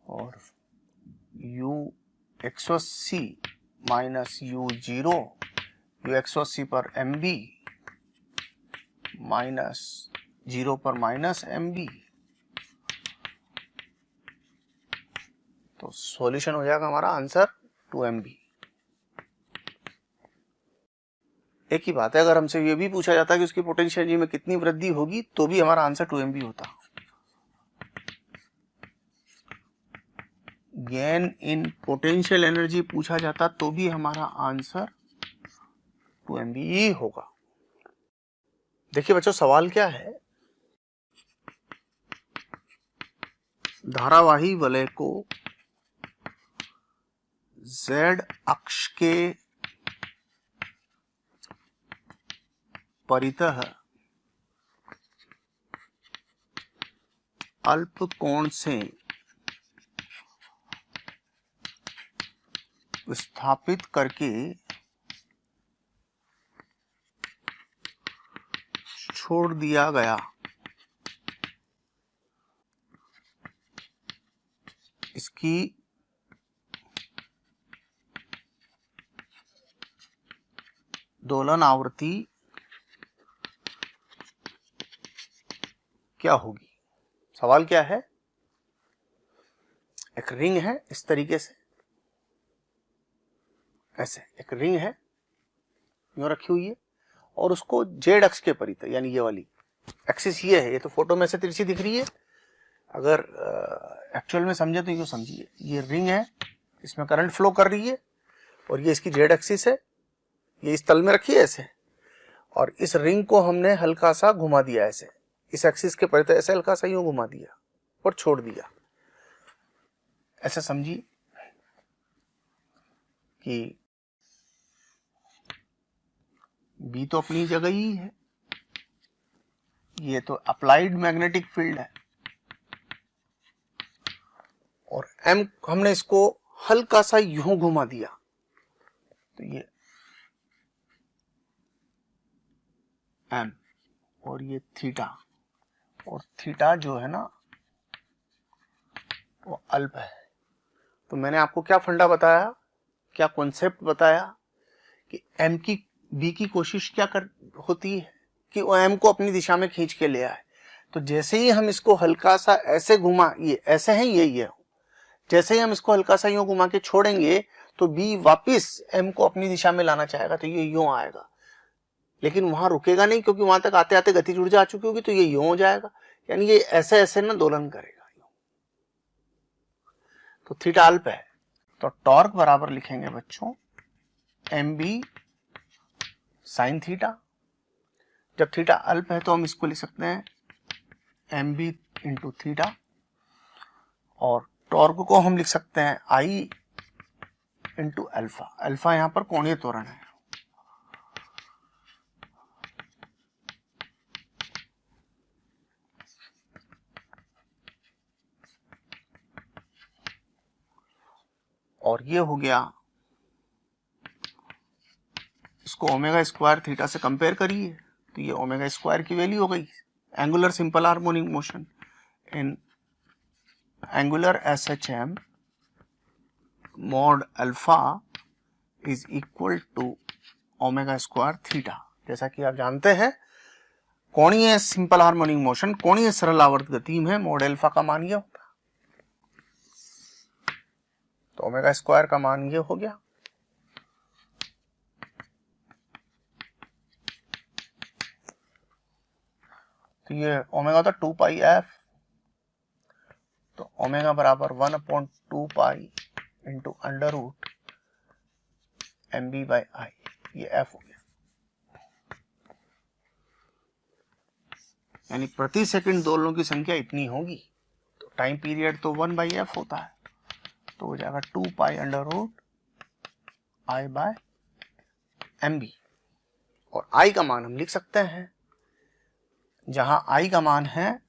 और U 180 माइनस U0, U 180 पर mb माइनस 0 पर माइनस mb, तो सॉल्यूशन हो जाएगा हमारा आंसर 2mb। एक ही बात है, अगर हमसे ये भी पूछा जाता है कि उसकी पोटेंशियल एनर्जी में कितनी वृद्धि होगी तो भी हमारा आंसर 2mb होता। गेन इन पोटेंशियल एनर्जी पूछा जाता तो भी हमारा आंसर 2mb ही होगा। देखिए बच्चों, सवाल क्या है, धारावाही वलय को z अक्ष के परितः अल्प कोण से विस्थापित करके छोड़ दिया गया इसकी दोलन आवृत्ति क्या होगी। सवाल क्या है, एक रिंग है इस तरीके से, ऐसे एक रिंग है यूं रखी हुई है और उसको जेड अक्ष के परितः, यानी ये वाली एक्सिस ये है, ये तो फोटो में से तिरछी दिख रही है, अगर एक्चुअल में समझे तो यूं समझिए, ये रिंग है, इसमें करंट फ्लो कर रही है और ये इसकी जेड एक्सिस है, ये इस तल में रखी है ऐसे, और इस रिंग को हमने हल्का सा घुमा दिया ऐसे, इस एक्सिस के परितः ऐसे हल्का सा यूं घुमा दिया और छोड़ दिया। ऐसे समझिए कि बी तो अपनी जगह ही है, ये तो अप्लाइड मैग्नेटिक फील्ड है, और एम हमने इसको हल्का सा यूं घुमा दिया, तो ये एम और ये थीटा, और थीटा जो है ना वो अल्प है। तो मैंने आपको क्या फंडा बताया क्या कॉन्सेप्ट बताया कि एम की बी की कोशिश क्या होती है कि वो एम को अपनी दिशा में खींच के ले आए। तो जैसे ही हम इसको हल्का सा ऐसे घुमा, ये ऐसे है, ये जैसे ही हम इसको हल्का सा यूं घुमा के छोड़ेंगे तो बी वापिस एम को अपनी दिशा में लाना चाहेगा, तो ये यूं आएगा, लेकिन वहां रुकेगा नहीं क्योंकि वहां तक आते आते गतिज ऊर्जा आ चुकी होगी, तो ये यूं हो जाएगा, यानी ये ऐसे ऐसे ना दोलन करेगा। तो थीटा अल्प है तो टॉर्क बराबर लिखेंगे बच्चों एम बी साइन थीटा। जब थीटा अल्प है तो हम इसको लिख सकते हैं एम बी इंटू थीटा, और टॉर्क को हम लिख सकते हैं आई इंटू अल्फा। अल्फा यहां पर कोणीय त्वरण है। और ये हो गया, इसको ओमेगा स्क्वायर थीटा से कंपेयर करिए तो ये ओमेगा स्क्वायर की वैल्यू हो गई। Angular simple harmonic motion in angular SHM mod alpha is equal to omega square theta. जैसा कि आप जानते हैं कोणीय सिंपल हार्मोनिक मोशन, कोणीय सरल आवर्त गति में मॉड अल्फा का मान ये होता है, तो ओमेगा स्क्वायर का मान ये हो गया। तो ये ओमेगा होता 2 पाई एफ, तो ओमेगा बराबर 1/2 pi into under root M B by I, ये एफ हो गया। यानी प्रति सेकंड दोलनों की संख्या इतनी होगी, तो टाइम पीरियड तो 1/f होता है, तो हो जाएगा 2 pi under root I by M B. और आई का मान हम लिख सकते हैं, जहां आई का मान है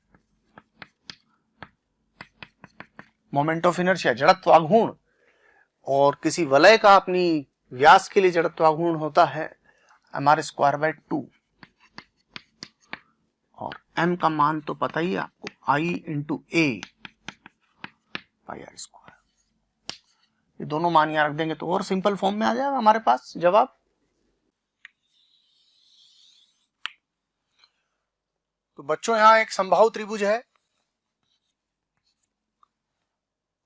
मोमेंट ऑफ इनर्शिया, जड़त्वाघूर्ण, और किसी वलय का अपनी व्यास के लिए जड़त्वाघूर्ण होता है mr²/2, और m का मान तो पता ही है आपको, I into A pi R square. ये दोनों मान यहां रख देंगे तो और सिंपल फॉर्म में आ जाएगा हमारे पास जवाब। तो बच्चों यहां एक समबाहु त्रिभुज है,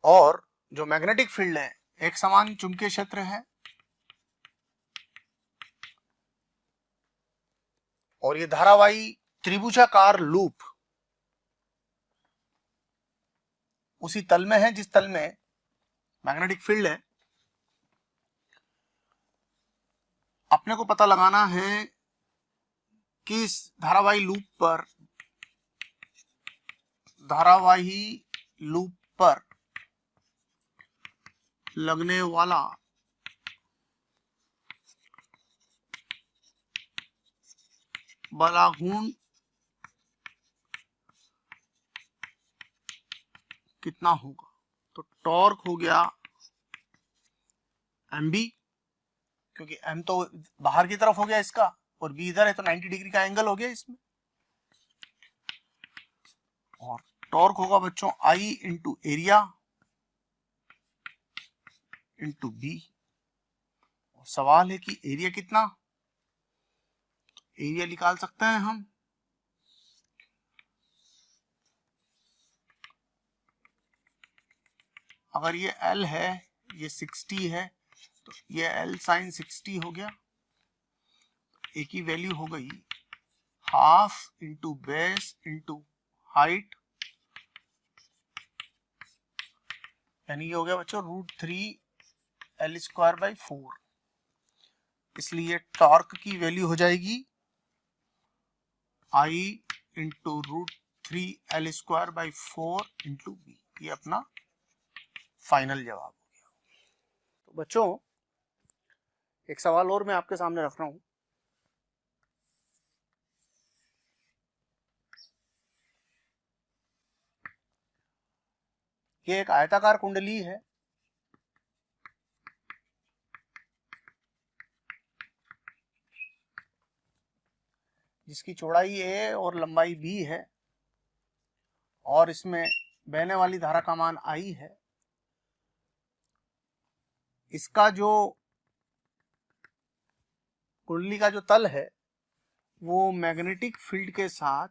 और जो मैग्नेटिक फील्ड है एक समान चुंबकीय क्षेत्र है, और ये धारावाही त्रिभुजाकार लूप उसी तल में है जिस तल में मैग्नेटिक फील्ड है। अपने को पता लगाना है कि इस धारावाही लूप पर लगने वाला बलाघूर्ण कितना होगा। तो टॉर्क हो गया एम बी, क्योंकि एम तो बाहर की तरफ हो गया इसका और बी इधर है, तो 90 डिग्री का एंगल हो गया इसमें। और टॉर्क होगा बच्चों आई इंटू एरिया इंटू बी। सवाल है कि एरिया कितना, एरिया निकाल सकते हैं हम। अगर ये L है, ये 60 है, तो ये L साइन 60 हो गया। ए की वैल्यू हो गई half into base into height, यानी ये हो गया बच्चों √3L²/4। इसलिए टॉर्क की वैल्यू हो जाएगी I into √3L²/4 into B. ये अपना फाइनल जवाब हो गया। तो बच्चों एक सवाल और मैं आपके सामने रख रहा हूं। ये एक आयताकार कुंडली है, जिसकी चौड़ाई a और लंबाई b है, और इसमें बहने वाली धारा का मान I है। इसका जो कुंडली का जो तल है वो मैग्नेटिक फील्ड के साथ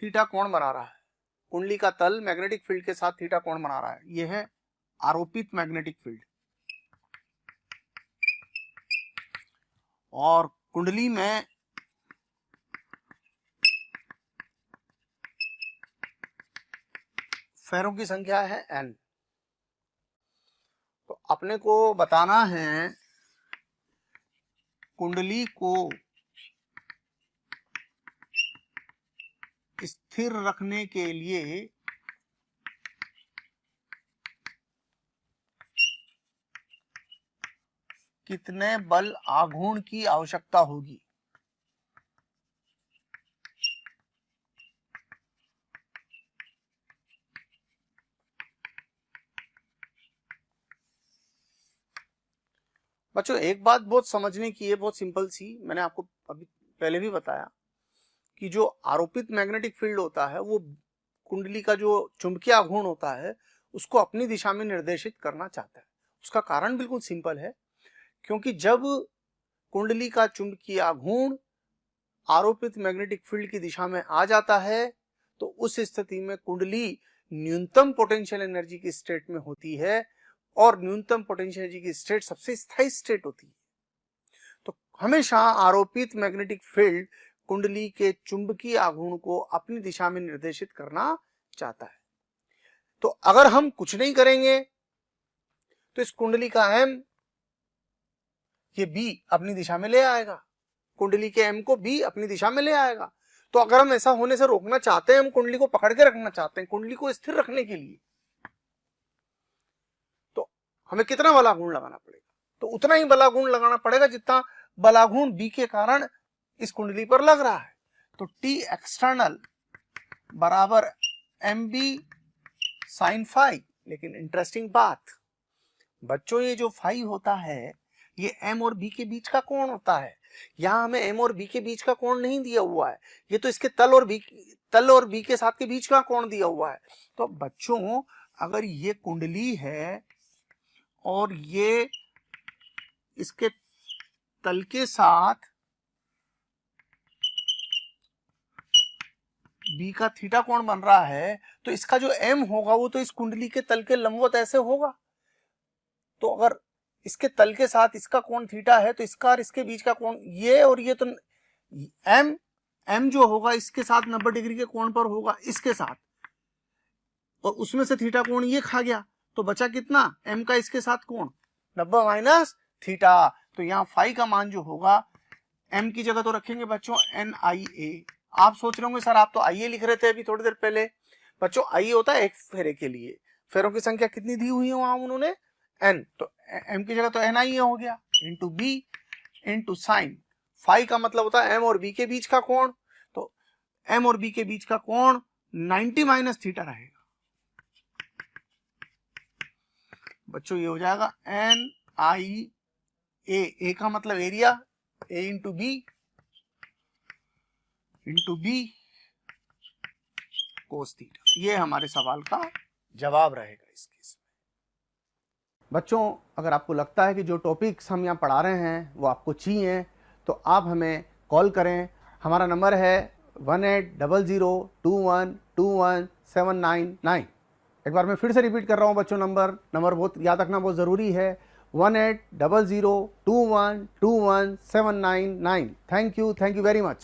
थीटा कोण बना रहा है। कुंडली का तल मैग्नेटिक फील्ड के साथ थीटा कोण बना रहा है। यह है आरोपित मैग्नेटिक फील्ड। और कुंडली में फेरों की संख्या है n। तो अपने को बताना है कुंडली को स्थिर रखने के लिए कितने बल आघूर्ण की आवश्यकता होगी। बच्चों एक बात बहुत समझने की है, बहुत सिंपल सी, मैंने आपको अभी पहले भी बताया कि जो आरोपित मैग्नेटिक फील्ड होता है वो कुंडली का जो चुंबकीय आघूर्ण होता है उसको अपनी दिशा में निर्देशित करना चाहता है। उसका कारण बिल्कुल सिंपल है, क्योंकि जब कुंडली का चुंबकीय आघूर्ण आरोपित मैग्नेटिक फील्ड की दिशा में आ जाता है तो उस स्थिति में कुंडली न्यूनतम पोटेंशियल एनर्जी की स्टेट में होती है, और न्यूनतम पोटेंशियल एनर्जी की स्टेट सबसे स्थायी स्टेट होती है। तो हमेशा आरोपित मैग्नेटिक फील्ड कुंडली के चुंबकीय आघूर्ण को अपनी दिशा में निर्देशित करना चाहता है। तो अगर हम कुछ नहीं करेंगे तो इस कुंडली का M ये B अपनी दिशा में ले आएगा, कुंडली के M को B अपनी दिशा में ले आएगा। तो अगर हम ऐसा होने से रोकना चाहते हैं, हम कुंडली को पकड़ के रखना चाहते हैं, कुंडली को स्थिर रखने के लिए, तो हमें कितना बलाघूर्ण लगाना पड़ेगा? तो उतना ही बलाघूर्ण लगाना पड़ेगा जितना बलाघूर्ण B के कारण इस कुंडली पर लग रहा है। तो T एक्सटर्नल बराबर MB साइन फाई। लेकिन इंटरेस्टिंग बात बच्चों, ये जो फाई होता है ये M और B के बीच का कोण होता है। यहां हमें M और B के बीच का कोण नहीं दिया हुआ है, ये तो इसके तल और B के साथ के बीच का कोण दिया हुआ है। तो बच्चों अगर ये कुंडली है और ये इसके तल के साथ B का थीटा कोण बन रहा है, तो इसका जो M होगा वो तो इस कुंडली के तल के लंबवत ऐसे होगा। तो अगर इसके तल के साथ इसका कोण थीटा है तो इसका और इसके बीच का कोण ये और ये, तो M जो होगा इसके साथ 90 डिग्री के कोण पर होगा इसके साथ, और उसमें से थीटा कोण ये खा गया, तो बचा कितना? M का इसके साथ कोण 90 माइनस थीटा। तो यहाँ फाई का मान जो होगा M की जगह तो रखेंगे बच्चों NIA। आप सोच रहे होंगे सर आप तो IA लिख रहे थे अभी थोड़ी देर पहले। बच्चों IA होता है एक फेरे के लिए, फेरों की संख्या कितनी दी हुई है वहां उन्होंने N, तो M की जगह तो NIA हो गया into B into sine phi का मतलब होता है M और B के बीच का कोण। तो M और B के बीच का कोण 90 माइनस थीटा रहेगा। बच्चों ये हो जाएगा NIA, A का मतलब area, A into B cos theta. ये हमारे सवाल का जवाब रहेगा इस केस में। बच्चों अगर आपको लगता है कि जो टॉपिक्स हम यहाँ पढ़ा रहे हैं वो आपको चाहिए तो आप हमें कॉल करें। हमारा नंबर है 180021217999। एक बार मैं फिर से रिपीट कर रहा हूँ बच्चों, नंबर बहुत याद रखना बहुत ज़रूरी है, 180021217999। Thank you very much.